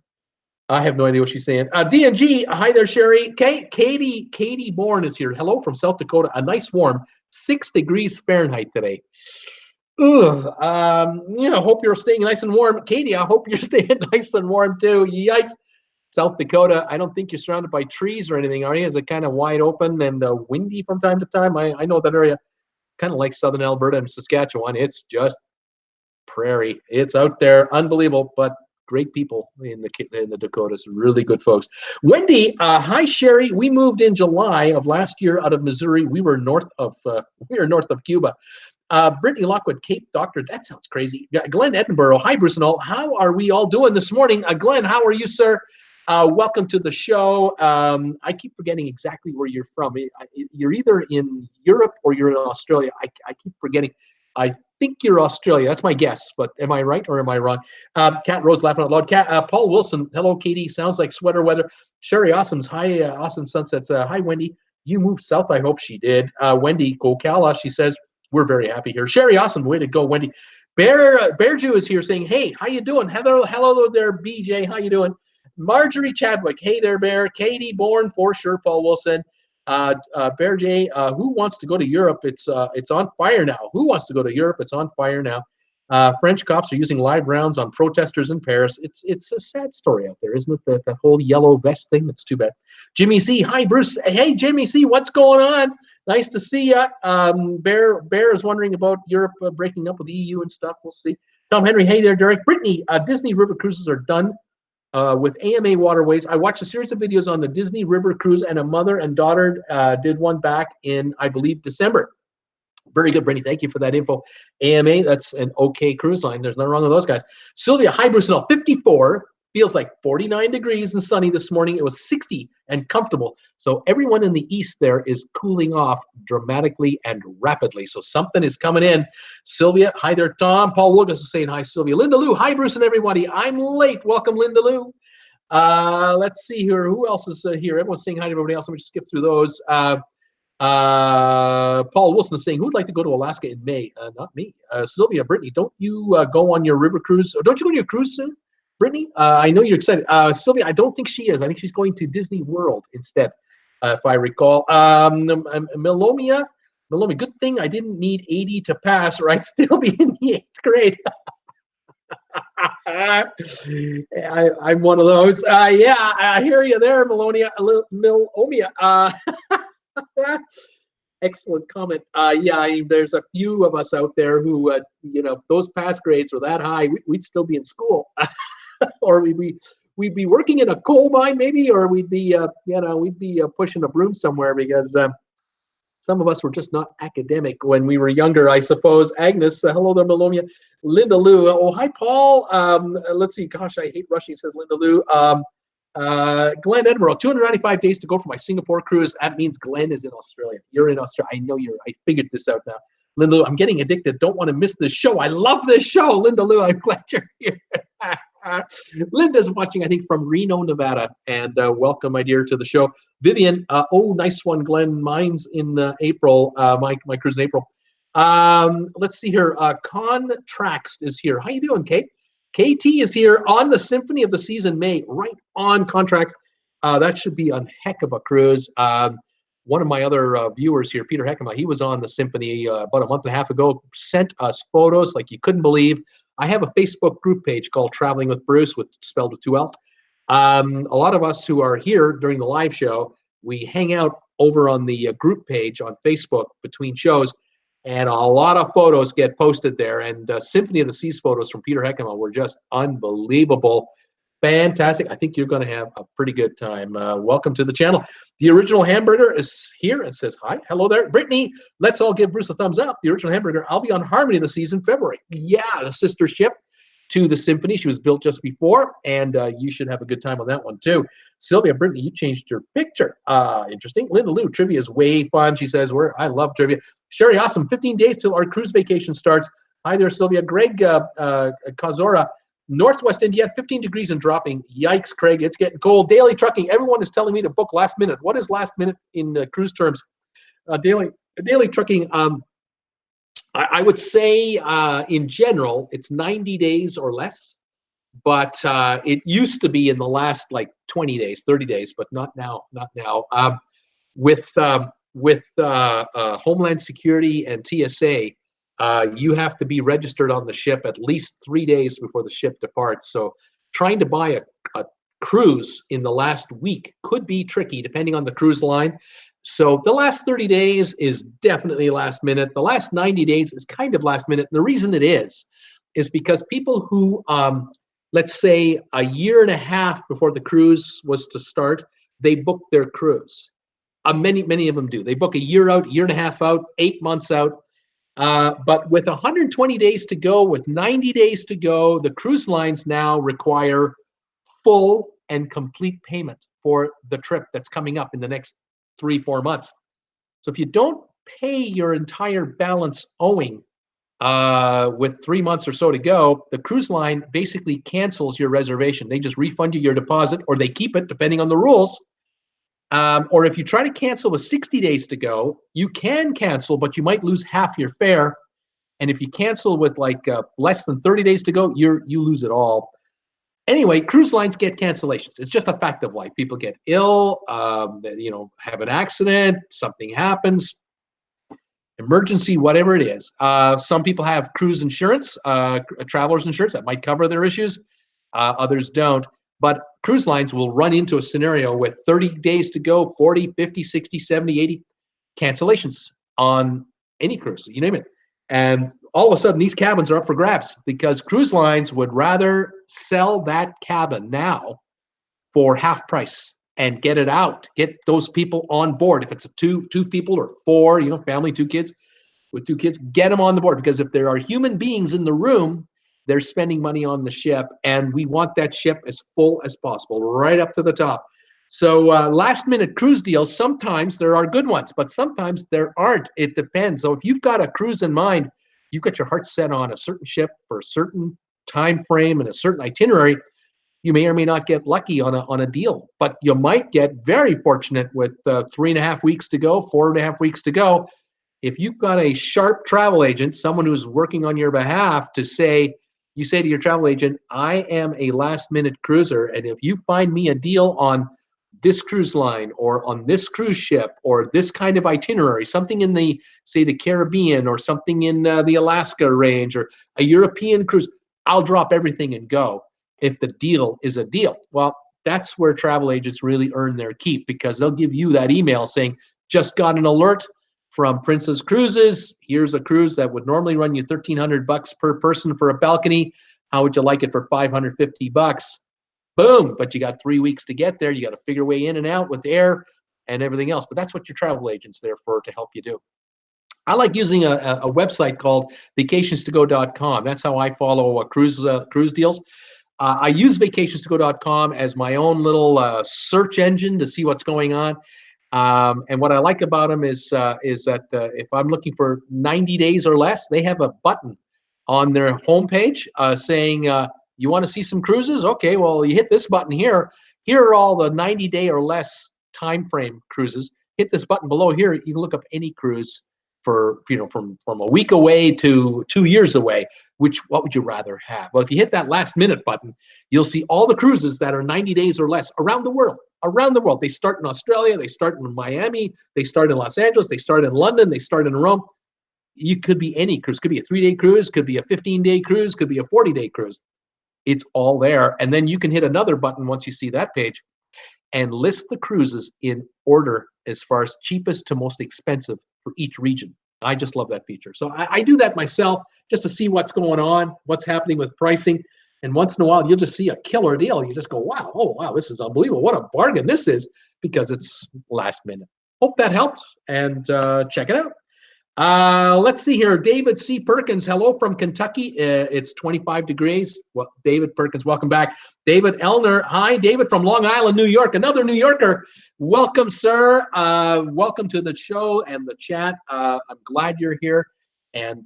I have no idea what she's saying. D&G, hi there, Sherry. Katie Bourne is here. Hello from South Dakota. A nice warm 6 degrees Fahrenheit today. Hope you're staying nice and warm. Katie, I hope you're staying nice and warm too. Yikes. South Dakota, I don't think you're surrounded by trees or anything, are you? Is it kind of wide open and windy from time to time? I know that area, kind of like southern Alberta and Saskatchewan. It's just prairie. It's out there. Unbelievable, but great people in the Dakotas. Really good folks. Wendy, hi, Sherry. We moved in July of last year out of Missouri. We were north of Cuba. Brittany Lockwood, Cape Doctor. That sounds crazy. Glenn Edinburgh. Hi, Bruce and all. How are we all doing this morning? Glenn, how are you, sir? Welcome to the show. I keep forgetting exactly where you're from. You're either in Europe or you're in Australia. I keep forgetting. I think you're Australia. That's my guess, but am I right or am I wrong? Cat Rose laughing out loud. Paul Wilson, hello, Katie. Sounds like sweater weather. Sherry Awesome's, hi, Awesome Sunsets. Hi, Wendy. You moved south. I hope she did. Wendy Kokala, she says, we're very happy here. Sherry Awesome, way to go, Wendy. Bear Jew is here saying, hey, how you doing? Hello there, BJ. How you doing? Marjorie Chadwick, hey there, Bear. Katie Bourne, for sure. Paul Wilson. Bear J, who wants to go to Europe? It's on fire now. Who wants to go to Europe? It's on fire now. French cops are using live rounds on protesters in Paris. It's a sad story out there, isn't it? That whole yellow vest thing. It's too bad. Jimmy C, hi Bruce. Hey Jimmy C, what's going on? Nice to see you. Bear is wondering about Europe breaking up with the EU and stuff. We'll see. Tom Henry, hey there, Derek. Brittany, Disney River cruises are done. With AMA Waterways. I watched a series of videos on the Disney River Cruise, and a mother and daughter did one back in, I believe, December. Very good, Brittany. Thank you for that info. AMA, that's an okay cruise line. There's nothing wrong with those guys. Sylvia, hi, Bruce and all. 54, feels like 49 degrees and sunny this morning. It was 60 and comfortable. So everyone in the east there is cooling off dramatically and rapidly. So something is coming in. Sylvia, hi there, Tom. Paul Wilkes is saying hi, Sylvia. Linda Lou, hi, Bruce and everybody. I'm late. Welcome, Linda Lou. Let's see here. Who else is here? Everyone's saying hi to everybody else. Let me just skip through those. Paul Wilson is saying, who'd like to go to Alaska in May? Not me. Sylvia, Brittany, don't you go on your river cruise? Or don't you go on your cruise soon? Brittany, I know you're excited. Sylvia, I don't think she is. I think she's going to Disney World instead. if I recall. Melomia, good thing I didn't need 80 to pass, or I'd still be in the 8th grade. I'm one of those. Yeah, I hear you there, Melomia. Excellent comment. Yeah, there's a few of us out there who, if those pass grades were that high, we'd still be in school, or we'd be working in a coal mine maybe, or we'd be pushing a broom somewhere, because some of us were just not academic when we were younger, I suppose. Agnes, hello there, Melomia. Linda Lou, oh hi Paul. Let's see. Gosh, I hate rushing, says Linda Lou. Glenn Edinburgh, 295 days to go for my Singapore cruise. That means Glenn is in Australia. You're in Australia. I know I figured this out now. Linda Lou, I'm getting addicted. Don't want to miss this show. I love this show. Linda Lou, I'm glad you're here. Linda's watching, I think, from Reno, Nevada. And welcome, my dear, to the show. Vivian, oh, nice one, Glenn. Mine's in April. My cruise in April. Let's see here. Contracts is here. How you doing, Kate? KT is here on the Symphony of the Seas in May, right on contract. That should be a heck of a cruise. One of my other viewers here, Peter Heckema, he was on the Symphony about a month and a half ago, sent us photos like you couldn't believe. I have a Facebook group page called Traveling with Bruce, spelled with 2 L's. A lot of us who are here during the live show, we hang out over on the group page on Facebook between shows, and a lot of photos get posted there. And Symphony of the Seas photos from Peter Heckema were just unbelievable. Fantastic. I think you're going to have a pretty good time. Welcome to the channel. The Original Hamburger is here and says hi. Hello there. Brittany, let's all give Bruce a thumbs up. The Original Hamburger, I'll be on Harmony of the Seas in February. Yeah, the sister ship to the Symphony. She was built just before, and you should have a good time on that one too. Sylvia, Brittany, you changed your picture. Interesting. Linda Lou, trivia is way fun. She says, I love trivia. Sherry, awesome. 15 days till our cruise vacation starts. Hi there, Sylvia. Greg Kazora, Northwest India, 15 degrees and dropping. Yikes, Craig, it's getting cold. Daily trucking. Everyone is telling me to book last minute. What is last minute in cruise terms? Daily trucking. I would say in general, it's 90 days or less, but it used to be in the last like 20 days, 30 days, but not now, with Homeland Security and TSA, you have to be registered on the ship at least 3 days before the ship departs. So trying to buy a cruise in the last week could be tricky depending on the cruise line. So the last 30 days is definitely last minute. The last 90 days is kind of last minute. And the reason it is because people who, let's say a year and a half before the cruise was to start, they booked their cruise. Many of them do. They book a year out, year and a half out, 8 months out. But with 120 days to go, with 90 days to go, the cruise lines now require full and complete payment for the trip that's coming up in the next 3-4 months. So if you don't pay your entire balance owing with 3 months or so to go, the cruise line basically cancels your reservation. They just refund you your deposit, or they keep it depending on the rules. Or if you try to cancel with 60 days to go, you can cancel, but you might lose half your fare. And if you cancel with like less than 30 days to go, you lose it all. Anyway, cruise lines get cancellations. It's just a fact of life. People get ill, have an accident, something happens, emergency, whatever it is. Some people have cruise insurance, traveler's insurance that might cover their issues. Others don't. But cruise lines will run into a scenario with 30 days to go, 40, 50, 60, 70, 80 cancellations on any cruise, you name it. And all of a sudden, these cabins are up for grabs because cruise lines would rather sell that cabin now for half price and get it out, get those people on board. If it's a two people or 4, family, 2 kids, with 2 kids, get them on the board, because if there are human beings in the room, they're spending money on the ship, and we want that ship as full as possible, right up to the top. So last-minute cruise deals, sometimes there are good ones, but sometimes there aren't. It depends. So if you've got a cruise in mind, you've got your heart set on a certain ship for a certain time frame and a certain itinerary, you may or may not get lucky on a deal, but you might get very fortunate with 3.5 weeks to go, 4.5 weeks to go. If you've got a sharp travel agent, someone who's working on your behalf, you say to your travel agent, I am a last-minute cruiser, and if you find me a deal on this cruise line or on this cruise ship or this kind of itinerary, something in the, say, the Caribbean or something in the Alaska range or a European cruise, I'll drop everything and go if the deal is a deal. Well, that's where travel agents really earn their keep, because they'll give you that email saying, just got an alert from Princess Cruises. Here's a cruise that would normally run you $1,300 per person for a balcony. How would you like it for $550? Boom, but you got 3 weeks to get there. You got to figure your way in and out with air and everything else. But that's what your travel agent's there for, to help you do. I like using a website called vacationstogo.com. That's how I follow cruise deals. I use vacationstogo.com as my own little search engine to see what's going on. And what I like about them is that if I'm looking for 90 days or less, they have a button on their homepage saying, you want to see some cruises? Okay, well, you hit this button here. Here are all the 90-day or less time frame cruises. Hit this button below here. You can look up any cruise for, from a week away to 2 years away. What would you rather have? Well, if you hit that last minute button, you'll see all the cruises that are 90 days or less around the world. Around the world. They start in Australia. They start in Miami. They start in Los Angeles. They start in London. They start in Rome. You could be any cruise. Could be a 3-day cruise. Could be a 15-day cruise. Could be a 40-day cruise. It's all there. And then you can hit another button once you see that page and list the cruises in order as far as cheapest to most expensive for each region. I just love that feature. So I do that myself just to see what's going on, what's happening with pricing. And once in a while, you'll just see a killer deal. You just go, wow, oh, wow, this is unbelievable. What a bargain this is, because it's last minute. Hope that helped, and check it out. Let's see here. David C. Perkins, hello from Kentucky. It's 25 degrees. Well, David Perkins, welcome back. David Elner, hi. David from Long Island, New York, another New Yorker. Welcome, sir. Welcome to the show and the chat. I'm glad you're here, and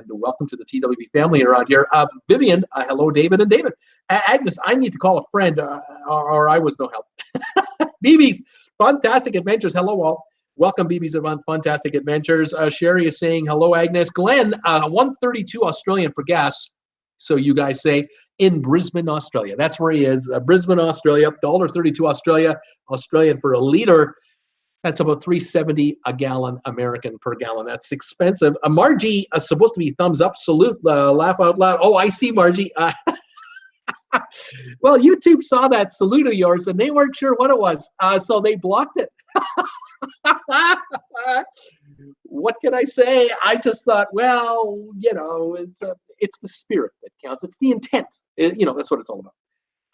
welcome to the TWB family around here. Vivian, hello, David and David. Agnes, I need to call a friend, or I was no help. BB's Fantastic Adventures, hello all. Welcome, BB's Fantastic Adventures. Sherry is saying, hello, Agnes. Glenn, 132 Australian for gas. So you guys say, in Brisbane, Australia. That's where he is. Brisbane, Australia. $1.32 Australian for a liter. That's about $3.70 a gallon American per gallon. That's expensive. Margie, supposed to be thumbs up. Salute, laugh out loud. Oh, I see, Margie. Well, YouTube saw that salute of yours, and they weren't sure what it was. So they blocked it. What can I say? I just thought, well, it's the spirit that counts. It's the intent. That's what it's all about.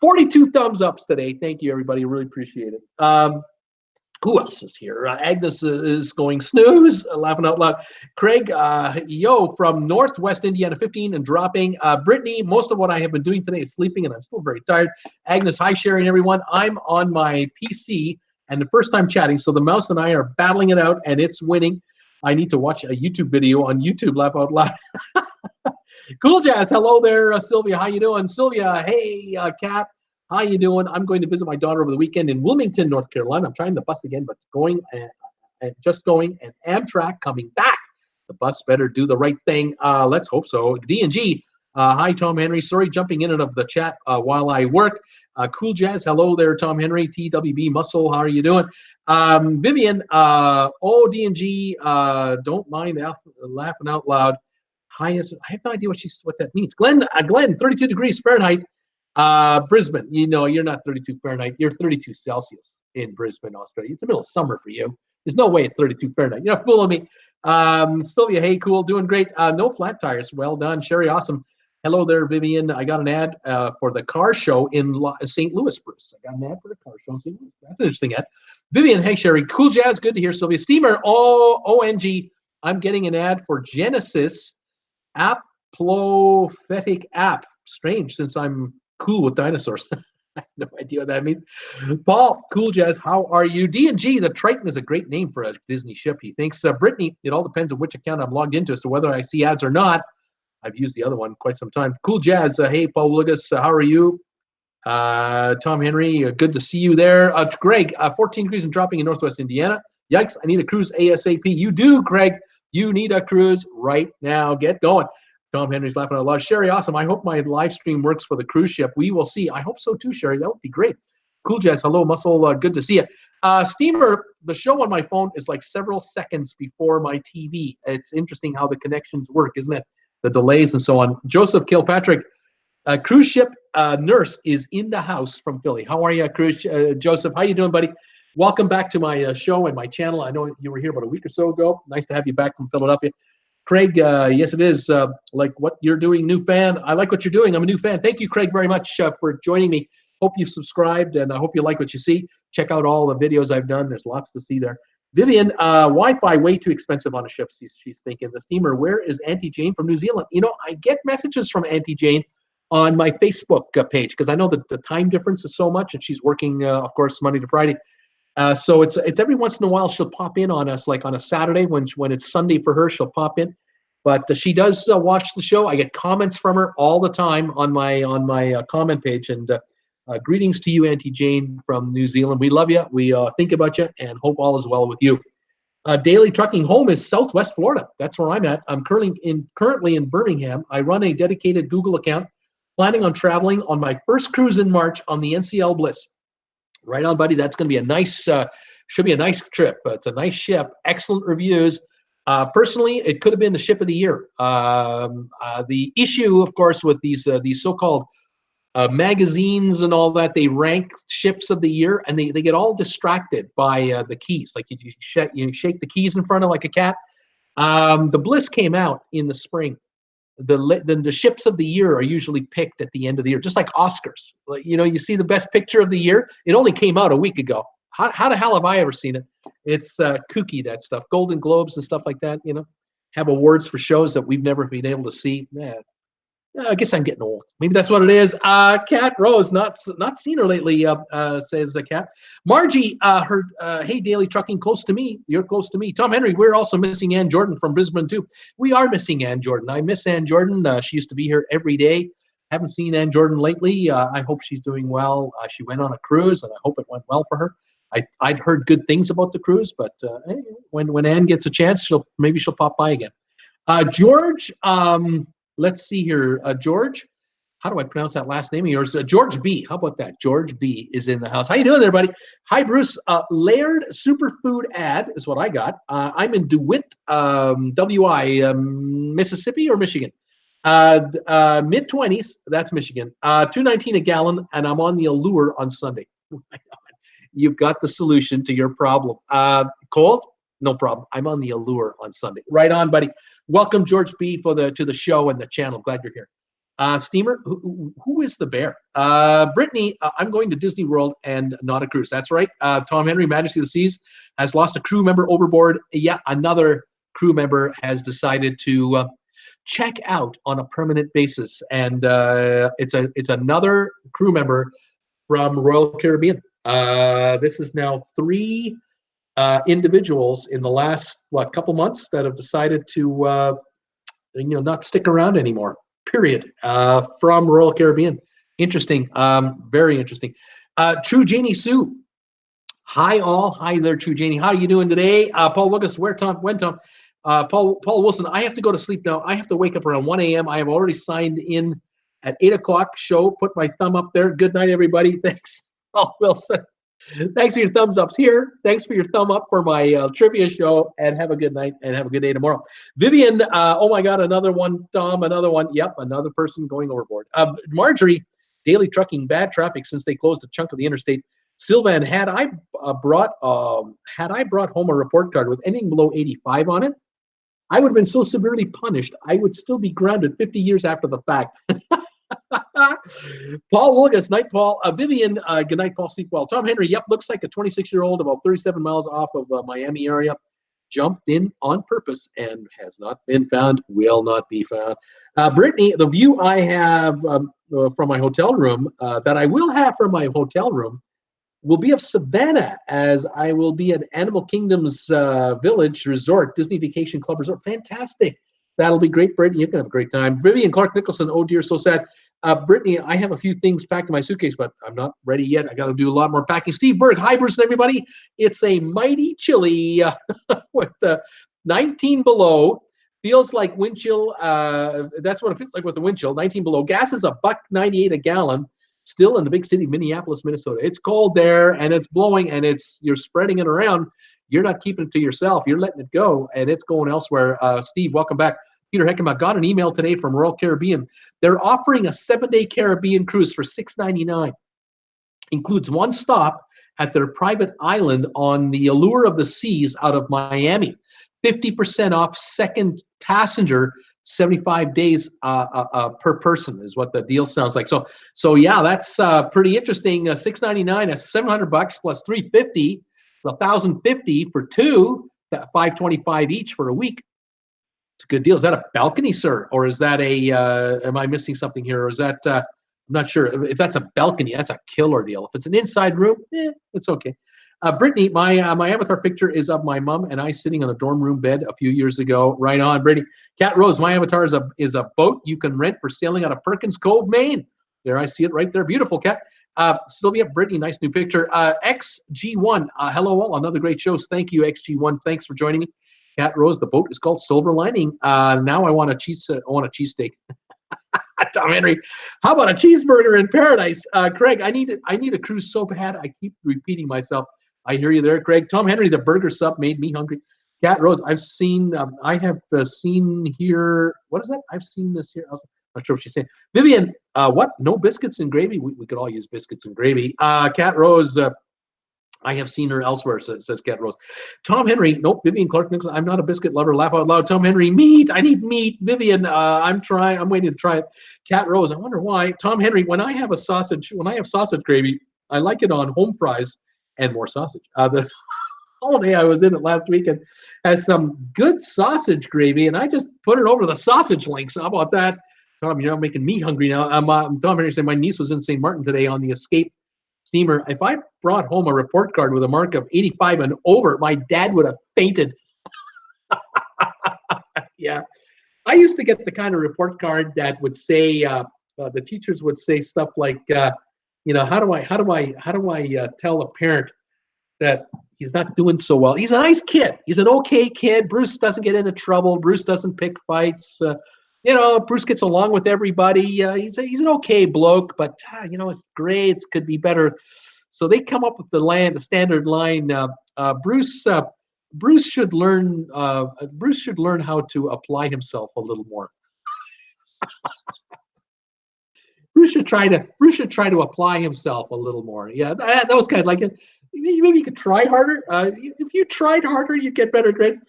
42 thumbs ups today. Thank you, everybody. Really appreciate it. Who else is here? Agnes is going snooze, laughing out loud. Craig, from Northwest Indiana, 15 and dropping. Brittany, most of what I have been doing today is sleeping, and I'm still very tired. Agnes, hi, Sherry and everyone. I'm on my PC and the first time chatting, so the mouse and I are battling it out, and it's winning. I need to watch a YouTube video on YouTube, laugh out loud. Cool Jazz, hello there, Sylvia, how you doing? Sylvia, hey, Kat, how you doing? I'm going to visit my daughter over the weekend in Wilmington, North Carolina. I'm trying the bus again, but just going, and Amtrak coming back. The bus better do the right thing. Let's hope so. D&G, hi, Tom Henry. Sorry, jumping in and out of the chat while I work. Cool Jazz, hello there, Tom Henry. TWB Muscle, how are you doing? Vivian, D&G, don't mind laughing out loud. I have no idea what that means. Glenn, 32 degrees Fahrenheit. Brisbane, you're not 32 Fahrenheit. You're 32 Celsius in Brisbane, Australia. It's the middle of summer for you. There's no way it's 32 Fahrenheit. You're not fooling me. Sylvia, hey, cool, doing great. No flat tires. Well done. Sherry, awesome. Hello there, Vivian. I got an ad for the car show in St. Louis, Bruce. I got an ad for the car show in St. Louis. That's an interesting ad. Vivian, hey, Sherry. Cool Jazz, good to hear. Sylvia. Steamer, ONG. I'm getting an ad for Genesis Aplophetic app. Strange, since I'm cool with dinosaurs. I have no idea what that means. Paul, Cool Jazz, how are you? D&G, the Triton is a great name for a Disney ship, he thinks. Brittany, it all depends on which account I'm logged into, so whether I see ads or not. I've used the other one quite some time. Cool Jazz, hey, Paul Lucas, how are you? Tom Henry, good to see you there. Greg, 14 degrees and dropping in Northwest Indiana. Yikes, I need a cruise ASAP. You do, Greg. You need a cruise right now. Get going. Tom Henry's laughing out loud. Sherry, awesome. I hope my live stream works for the cruise ship. We will see. I hope so too, Sherry. That would be great. Cool Jazz, hello, Muscle, good to see you. Steamer, the show on my phone is like several seconds before my TV. It's interesting how the connections work, isn't it? The delays and so on. Joseph Kilpatrick, cruise ship nurse is in the house from Philly. How are you, Joseph? How you doing, buddy? Welcome back to my show and my channel. I know you were here about a week or so ago. Nice to have you back from Philadelphia. Craig, yes, it is. Like what you're doing, new fan. I like what you're doing. I'm a new fan. Thank you, Craig, very much for joining me. Hope you've subscribed, and I hope you like what you see. Check out all the videos I've done. There's lots to see there. Vivian, Wi-Fi way too expensive on a ship. She's thinking. The steamer, where is Auntie Jane from New Zealand? You know, I get messages from Auntie Jane on my Facebook page because I know that the time difference is so much, and she's working, of course, Monday to Friday. So it's every once in a while she'll pop in on us, like on a Saturday when it's Sunday for her, she'll pop in. But she does watch the show. I get comments from her all the time on my comment page, and greetings to you, Auntie Jane from New Zealand. We love you. We think about you and hope all is well with you. Daily trucking home is Southwest Florida. That's where I'm at. I'm currently in Birmingham. I run a dedicated Google account, planning on traveling on my first cruise in March on the NCL Bliss. Right on, buddy. That's going to be a nice, should be a nice trip. It's a nice ship. Excellent reviews. Personally, it could have been the ship of the year. The issue, of course, with these so-called magazines and all that, they rank ships of the year, and they get all distracted by the keys. Like you shake the keys in front of like a cat. The Bliss came out in the spring. The ships of the year are usually picked at the end of the year, just like Oscars. Like, you know, you see the best picture of the year. It only came out a week ago. How the hell have I ever seen it? It's kooky, that stuff. Golden Globes and stuff like that, you know, have awards for shows that we've never been able to see. Yeah. I guess I'm getting old. Maybe that's what it is. Kat Rose, not seen her lately, says Kat. Margie, hey, Daily Trucking, close to me. You're close to me. Tom Henry, we're also missing Ann Jordan from Brisbane, too. We are missing Ann Jordan. I miss Ann Jordan. She used to be here every day. Haven't seen Ann Jordan lately. I hope she's doing well. She went on a cruise, and I hope it went well for her. I'd heard good things about the cruise, but when Ann gets a chance, maybe she'll pop by again. George, let's see here. George, how do I pronounce that last name of yours? George B. How about that? George B. is in the house. How you doing there, buddy? Hi, Bruce. Laird Superfood ad is what I got. I'm in DeWitt, WI, Mississippi or Michigan? Mid-20s, that's Michigan. $2.19 a gallon, and I'm on the Allure on Sunday. Oh my God. You've got the solution to your problem. Cold? No problem. I'm on the Allure on Sunday. Right on, buddy. Welcome, George B, to the show and the channel. Glad you're here. Steamer, who is the bear? Brittany, I'm going to Disney World and not a cruise. That's right. Tom Henry, Majesty of the Seas, has lost a crew member overboard. Yeah, another crew member has decided to check out on a permanent basis, and it's another crew member from Royal Caribbean. This is now 3 individuals in the last couple months that have decided to not stick around anymore. Period. From Royal Caribbean. Interesting. Very interesting. True Janie Sue. Hi all. Hi there, True Janie. How are you doing today? Paul Lucas. When Tom? Paul Wilson. I have to go to sleep now. I have to wake up around 1 a.m. I have already signed in at 8 o'clock show. Put my thumb up there. Good night, everybody. Thanks, Paul Wilson. Thanks for your thumbs ups here. Thanks for your thumb up for my trivia show, and have a good night and have a good day tomorrow. Vivian, oh my God, another one. Tom, another one. Yep, another person going overboard. Marjorie, Daily Trucking, bad traffic since they closed a chunk of the interstate. Sylvan, had I brought home a report card with anything below 85 on it, I would have been so severely punished, I would still be grounded 50 years after the fact. Paul Wilgus, night Paul. Vivian, good night, Paul, sleep well. Tom Henry, yep, looks like a 26-year-old about 37 miles off of Miami area. Jumped in on purpose and has not been found, will not be found. Brittany, the view I have from my hotel room, that I will have from my hotel room, will be of Savannah, as I will be at Animal Kingdom's Village Resort, Disney Vacation Club Resort. Fantastic. That'll be great, Brittany. You can have a great time. Vivian Clark Nicholson, oh dear, so sad. Brittany, I have a few things packed in my suitcase, but I'm not ready yet. I got to do a lot more packing. Steve Berg, hi, Bruce and everybody. It's a mighty chilly with 19 below. Feels like wind chill. That's what it feels like with the wind chill. 19 below. Gas is $1.98 a gallon. still in the big city, Minneapolis, Minnesota. It's cold there, and it's blowing, and you're spreading it around. You're not keeping it to yourself. You're letting it go, and it's going elsewhere. Steve, welcome back. Peter Heckham, I got an email today from Royal Caribbean. They're offering a 7-day Caribbean cruise for $699. Includes one stop at their private island on the Allure of the Seas out of Miami. 50% off second passenger, 75 days per person is what the deal sounds like. So yeah, that's pretty interesting. $699, that's $700 plus $350, $1,050 for two, $525 each for a week. It's a good deal. Is that a balcony, sir, or is that a? Am I missing something here, or is that? I'm not sure. If that's a balcony, that's a killer deal. If it's an inside room, it's okay. Brittany, my avatar picture is of my mom and I sitting on a dorm room bed a few years ago. Right on, Brittany. Cat Rose, my avatar is a boat you can rent for sailing out of Perkins Cove, Maine. There, I see it right there. Beautiful, Cat. Sylvia, Brittany, nice new picture. XG1, hello all, another great show. Thank you, XG1. Thanks for joining me. Cat Rose, the boat is called Silver Lining. Now I want a cheesesteak. Tom Henry, how about a cheeseburger in paradise? Craig, I need a cruise so bad. I keep repeating myself. I hear you there, Craig. Tom Henry, the burger sub made me hungry. Cat Rose, I have seen here. What is that? I've seen this here. I'm not sure what she's saying. Vivian, what? No biscuits and gravy? We could all use biscuits and gravy. Cat Rose, I have seen her elsewhere, says Cat Rose. Tom Henry, nope. Vivian Clark Nichols, I'm not a biscuit lover. Laugh out loud. Tom Henry, meat. I need meat. Vivian, I'm waiting to try it. Cat Rose, I wonder why. Tom Henry, when I have sausage gravy, I like it on home fries and more sausage. The holiday I was in it last weekend has some good sausage gravy, and I just put it over the sausage links. How about that? Tom, you're making me hungry now. Tom Henry said my niece was in St. Martin today on the Escape steamer. If I brought home a report card with a mark of 85 and over, my dad would have fainted. Yeah. I used to get the kind of report card that would say, the teachers would say stuff like, how do I tell a parent that he's not doing so well? He's a nice kid. He's an okay kid. Bruce doesn't get into trouble. Bruce doesn't pick fights. Bruce gets along with everybody. He's an okay bloke, but his grades could be better. So they come up with the standard line. Bruce should learn how to apply himself a little more. Bruce should try to apply himself a little more. Yeah, those guys like it. Maybe you could try harder. If you tried harder, you'd get better grades.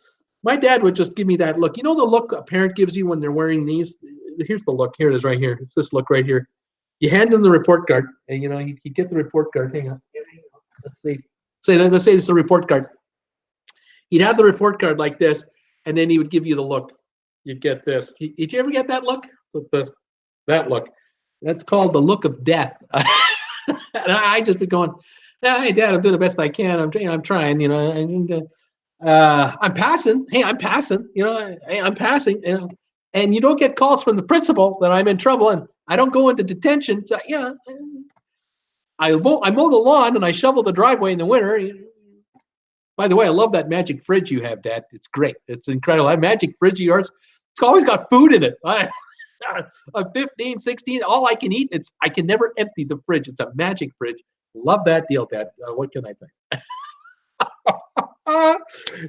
My dad would just give me that look. You know the look a parent gives you when they're wearing these? Here's the look. Here it is right here. It's this look right here. You hand him the report card, and you get the report card. Hang on. Let's see. Let's say it's the report card. He'd have the report card like this, and then he would give you the look. You'd get this. Did you ever get that look? That look. That's called the look of death. And I just be going, hey, Dad, I'm doing the best I can. I'm trying. I'm passing. Hey, I'm passing. Hey, I'm passing. And you don't get calls from the principal that I'm in trouble, and I don't go into detention. So, I mow the lawn and I shovel the driveway in the winter. By the way, I love that magic fridge you have, Dad. It's great. It's incredible. That magic fridge of yours, it's always got food in it. I'm 15, 16, all I can eat. I can never empty the fridge. It's a magic fridge. Love that deal, Dad. What can I say?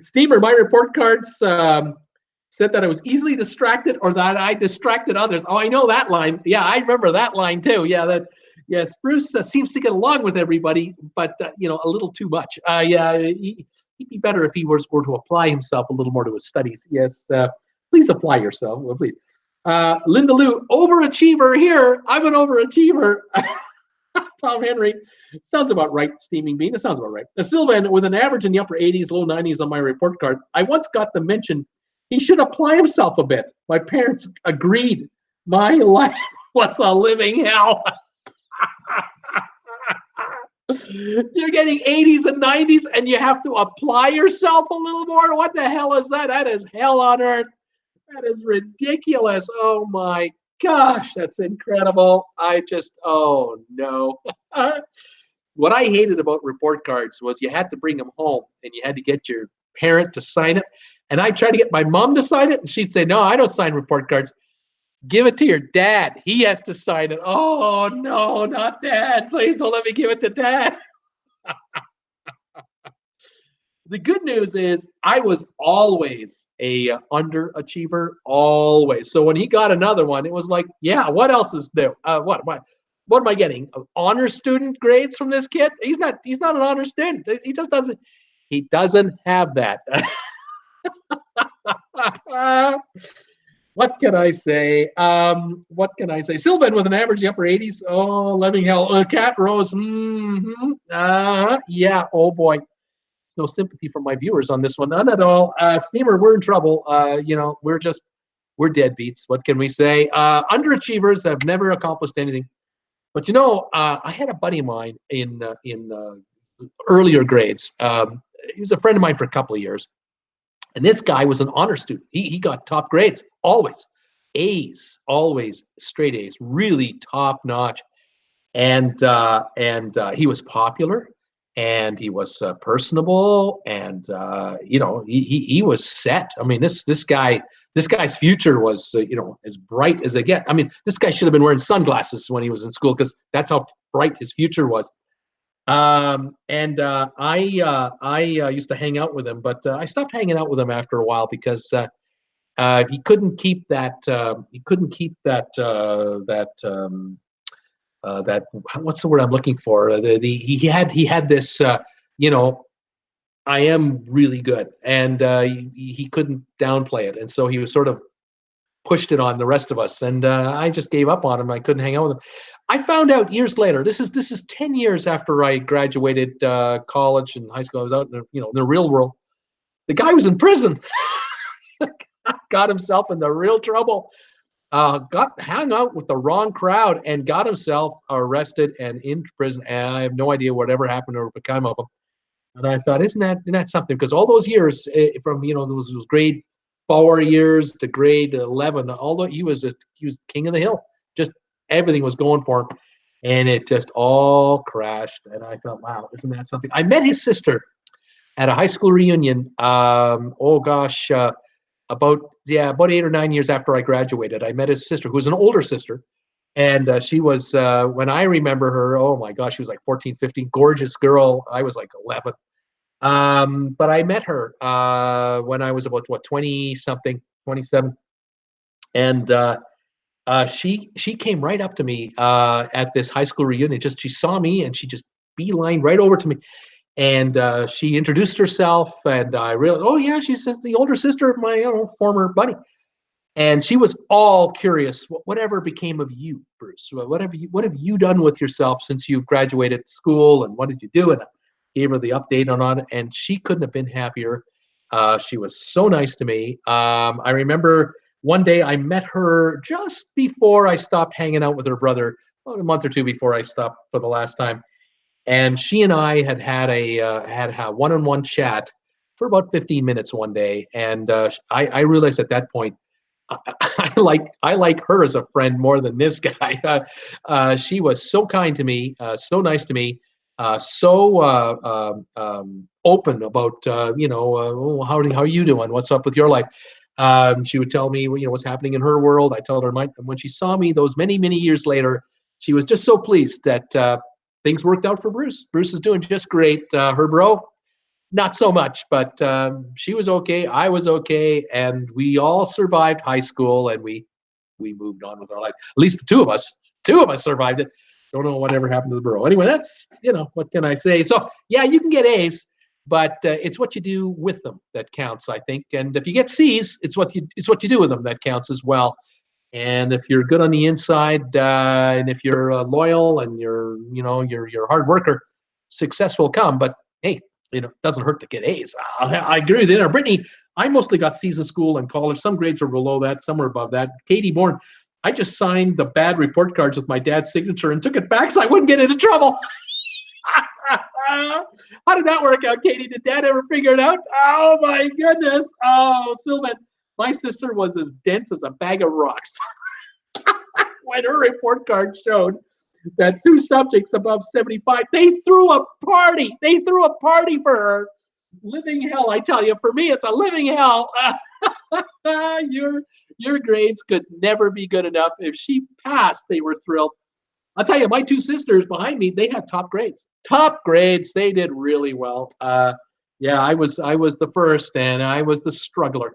Steamer, my report cards said that I was easily distracted or that I distracted others. Oh, I know that line. Yeah, I remember that line too. Yeah, yes, Bruce seems to get along with everybody, but a little too much. He'd be better if he were to apply himself a little more to his studies. Yes, please apply yourself. Well, please. Linda Lou, overachiever here. I'm an overachiever. Tom Henry, sounds about right. Steaming Bean, it sounds about right. Sylvan, with an average in the upper 80s, low 90s on my report card, I once got the mention he should apply himself a bit. My parents agreed. My life was a living hell. You're getting 80s and 90s, and you have to apply yourself a little more? What the hell is that? That is hell on earth. That is ridiculous. Oh, my gosh, that's incredible. Oh, no. What I hated about report cards was you had to bring them home, and you had to get your parent to sign it. And I tried to get my mom to sign it, and she'd say, no, I don't sign report cards. Give it to your dad. He has to sign it. Oh, no, not dad. Please don't let me give it to dad. The good news is I was always a underachiever, always. So when he got another one, it was like, yeah, what else is there? What am I getting? Honor student grades from this kid? He's not an honor student. He doesn't have that. What can I say? What can I say? Sylvan with an average upper 80s. Oh, living hell. Cat Rose. Yeah. Oh boy. No sympathy from my viewers on this one. None at all. Steamer, we're in trouble. We're deadbeats. What can we say? Underachievers have never accomplished anything. But I had a buddy of mine in earlier grades. He was a friend of mine for a couple of years. And this guy was an honor student. He got top grades, always. A's, always straight A's, really top notch. And he was popular, and he was personable, and he was set. I mean, this guy's future was as bright as it get. I mean, this guy should have been wearing sunglasses when he was in school, because that's how bright his future was. I used to hang out with him, but I stopped hanging out with him after a while because he couldn't keep that. That what's the word I'm looking for? He had this. I am really good, and he couldn't downplay it, and so he was sort of pushed it on the rest of us, and I just gave up on him. I couldn't hang out with him. I found out years later. This is 10 years after I graduated college and high school. I was out in the real world. The guy was in prison. Got himself into real trouble. Hung out with the wrong crowd and got himself arrested and in prison. And I have no idea whatever happened or became of him. And I thought, isn't that something? Because all those years from those grade 4 years to grade 11, although he was king of the hill, just everything was going for him, and it just all crashed. And I thought, wow, isn't that something? I met his sister at a high school reunion. About 8 or 9 years after I graduated. I met his sister, who was an older sister, and she was when I remember her, oh my gosh, she was like 14, 15, gorgeous girl. I was like 11. But I met her when I was about 20 something, 27, and she came right up to me at this high school reunion. She saw me and she just beelined right over to me, and she introduced herself, and I realized, oh yeah, she says the older sister of my former buddy, and she was all curious. Whatever became of you, Bruce? What have you done with yourself since you graduated school, and what did you do? And I gave her the update on it, and she couldn't have been happier. She was so nice to me. I remember one day I met her just before I stopped hanging out with her brother, about a month or two before I stopped for the last time. And she and I had a one-on-one chat for about 15 minutes one day, and I realized at that point I like her as a friend more than this guy. She was so kind to me, so nice to me, so open about how are you doing? What's up with your life? She would tell me what's happening in her world. I told her mine. And when she saw me those many years later, she was just so pleased that things worked out for Bruce. Bruce is doing just great. Her bro, not so much, but she was okay. I was okay, and we all survived high school, and we moved on with our life. At least the two of us survived it. Don't know whatever happened to the bro. Anyway, that's what can I say? So yeah, you can get A's, but it's what you do with them that counts, I think. And if you get C's, it's what you do with them that counts as well. And if you're good on the inside, and if you're loyal and you're a hard worker, success will come. But hey, it doesn't hurt to get A's. I agree with you. Brittany, I mostly got C's in school and college. Some grades are below that, some are above that. Katie Bourne, I just signed the bad report cards with my dad's signature and took it back so I wouldn't get into trouble. How did that work out, Katie? Did Dad ever figure it out? Oh my goodness. Oh, Sylvan, my sister was as dense as a bag of rocks. When her report card showed that 2 subjects above 75, they threw a party. They threw a party for her. Living hell, I tell you. For me, it's a living hell. Your grades could never be good enough. If she passed, they were thrilled. I'll tell you, my two sisters behind me, they had top grades. Top grades. They did really well. Yeah, I was the first, and I was the struggler.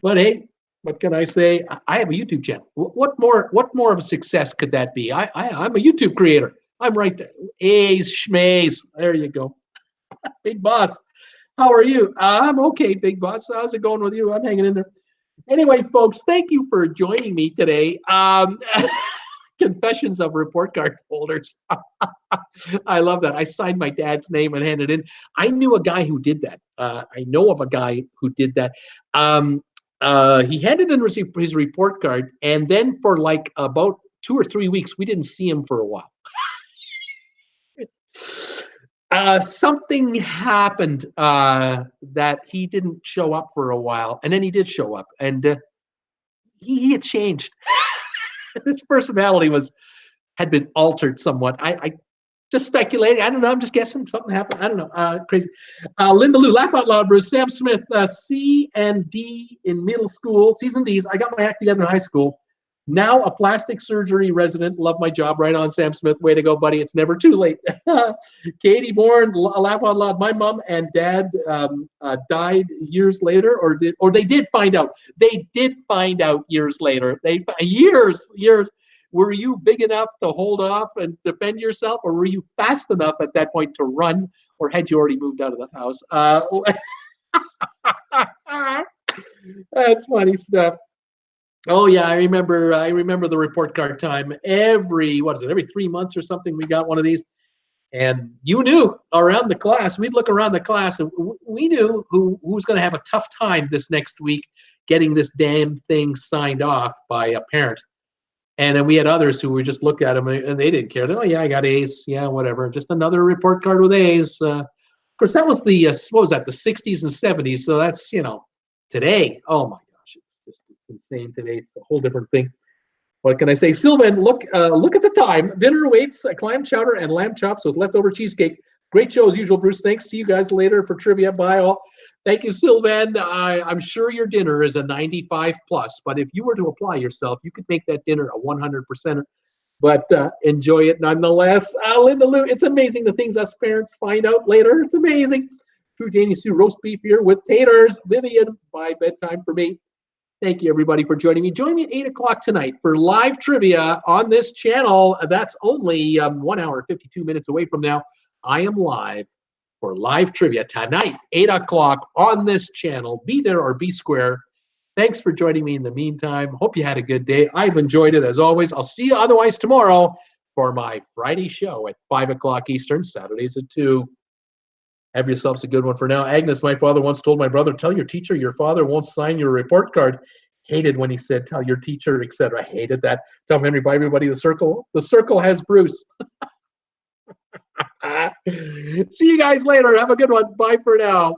But hey, what can I say? I have a YouTube channel. What more of a success could that be? I'm a YouTube creator. I'm right there. A's schmaze. There you go. Big boss. How are you? I'm okay, big boss. How's it going with you? I'm hanging in there. Anyway, folks, thank you for joining me today. Confessions of report card holders. I love that. I signed my dad's name and handed it in. I knew a guy who did that. I know of a guy who did that. He handed in his report card, and then for like about 2 or 3 weeks, we didn't see him for a while. Something happened that he didn't show up for a while, and then he did show up, and he had changed. His personality had been altered somewhat. I just speculating. I don't know. I'm just guessing. Something happened. I don't know. Crazy. Linda Lou, laugh out loud, Bruce. Sam Smith, C and D in middle school. C's and D's. I got my act together in high school. Now a plastic surgery resident. Love my job. Right on, Sam Smith. Way to go, buddy. It's never too late. Katie Bourne, laugh out loud. My mom and dad died years later, or they did find out. They did find out years later. Years. Were you big enough to hold off and defend yourself, or were you fast enough at that point to run, or had you already moved out of the house? That's funny stuff. Oh yeah, I remember the report card time. Every 3 months or something, we got one of these. And you knew around the class, we'd look around the class, and we knew who was going to have a tough time this next week getting this damn thing signed off by a parent. And then we had others who would just look at them and they didn't care. They're, oh yeah, I got A's. Yeah, whatever. Just another report card with A's. Of course, that was the what was that? The 60s and 70s. So that's today. Oh my gosh, it's insane today. It's a whole different thing. What can I say? Sylvan, look at the time. Dinner waits. Clam chowder and lamb chops with leftover cheesecake. Great show as usual, Bruce. Thanks. See you guys later for trivia. Bye all. Thank you, Sylvan. I'm sure your dinner is a 95 plus, but if you were to apply yourself, you could make that dinner a 100%. But enjoy it nonetheless. Linda Lou, it's amazing the things us parents find out later. It's amazing. True Janie Sue, roast beef here with taters. Vivian, by bedtime for me. Thank you, everybody, for joining me. Join me at 8 o'clock tonight for live trivia on this channel. That's only 1 hour, 52 minutes away from now. I am live for live trivia tonight, 8 o'clock on this channel. Be there or be square. Thanks for joining me in the meantime. Hope you had a good day. I've enjoyed it as always. I'll see you otherwise tomorrow for my Friday show at 5 o'clock Eastern, Saturdays at 2. Have yourselves a good one for now. Agnes, my father once told my brother, tell your teacher your father won't sign your report card. Hated when he said, tell your teacher, etc. Hated that. Tell Henry, bye everybody, the circle. The circle has Bruce. See you guys later. Have a good one. Bye for now.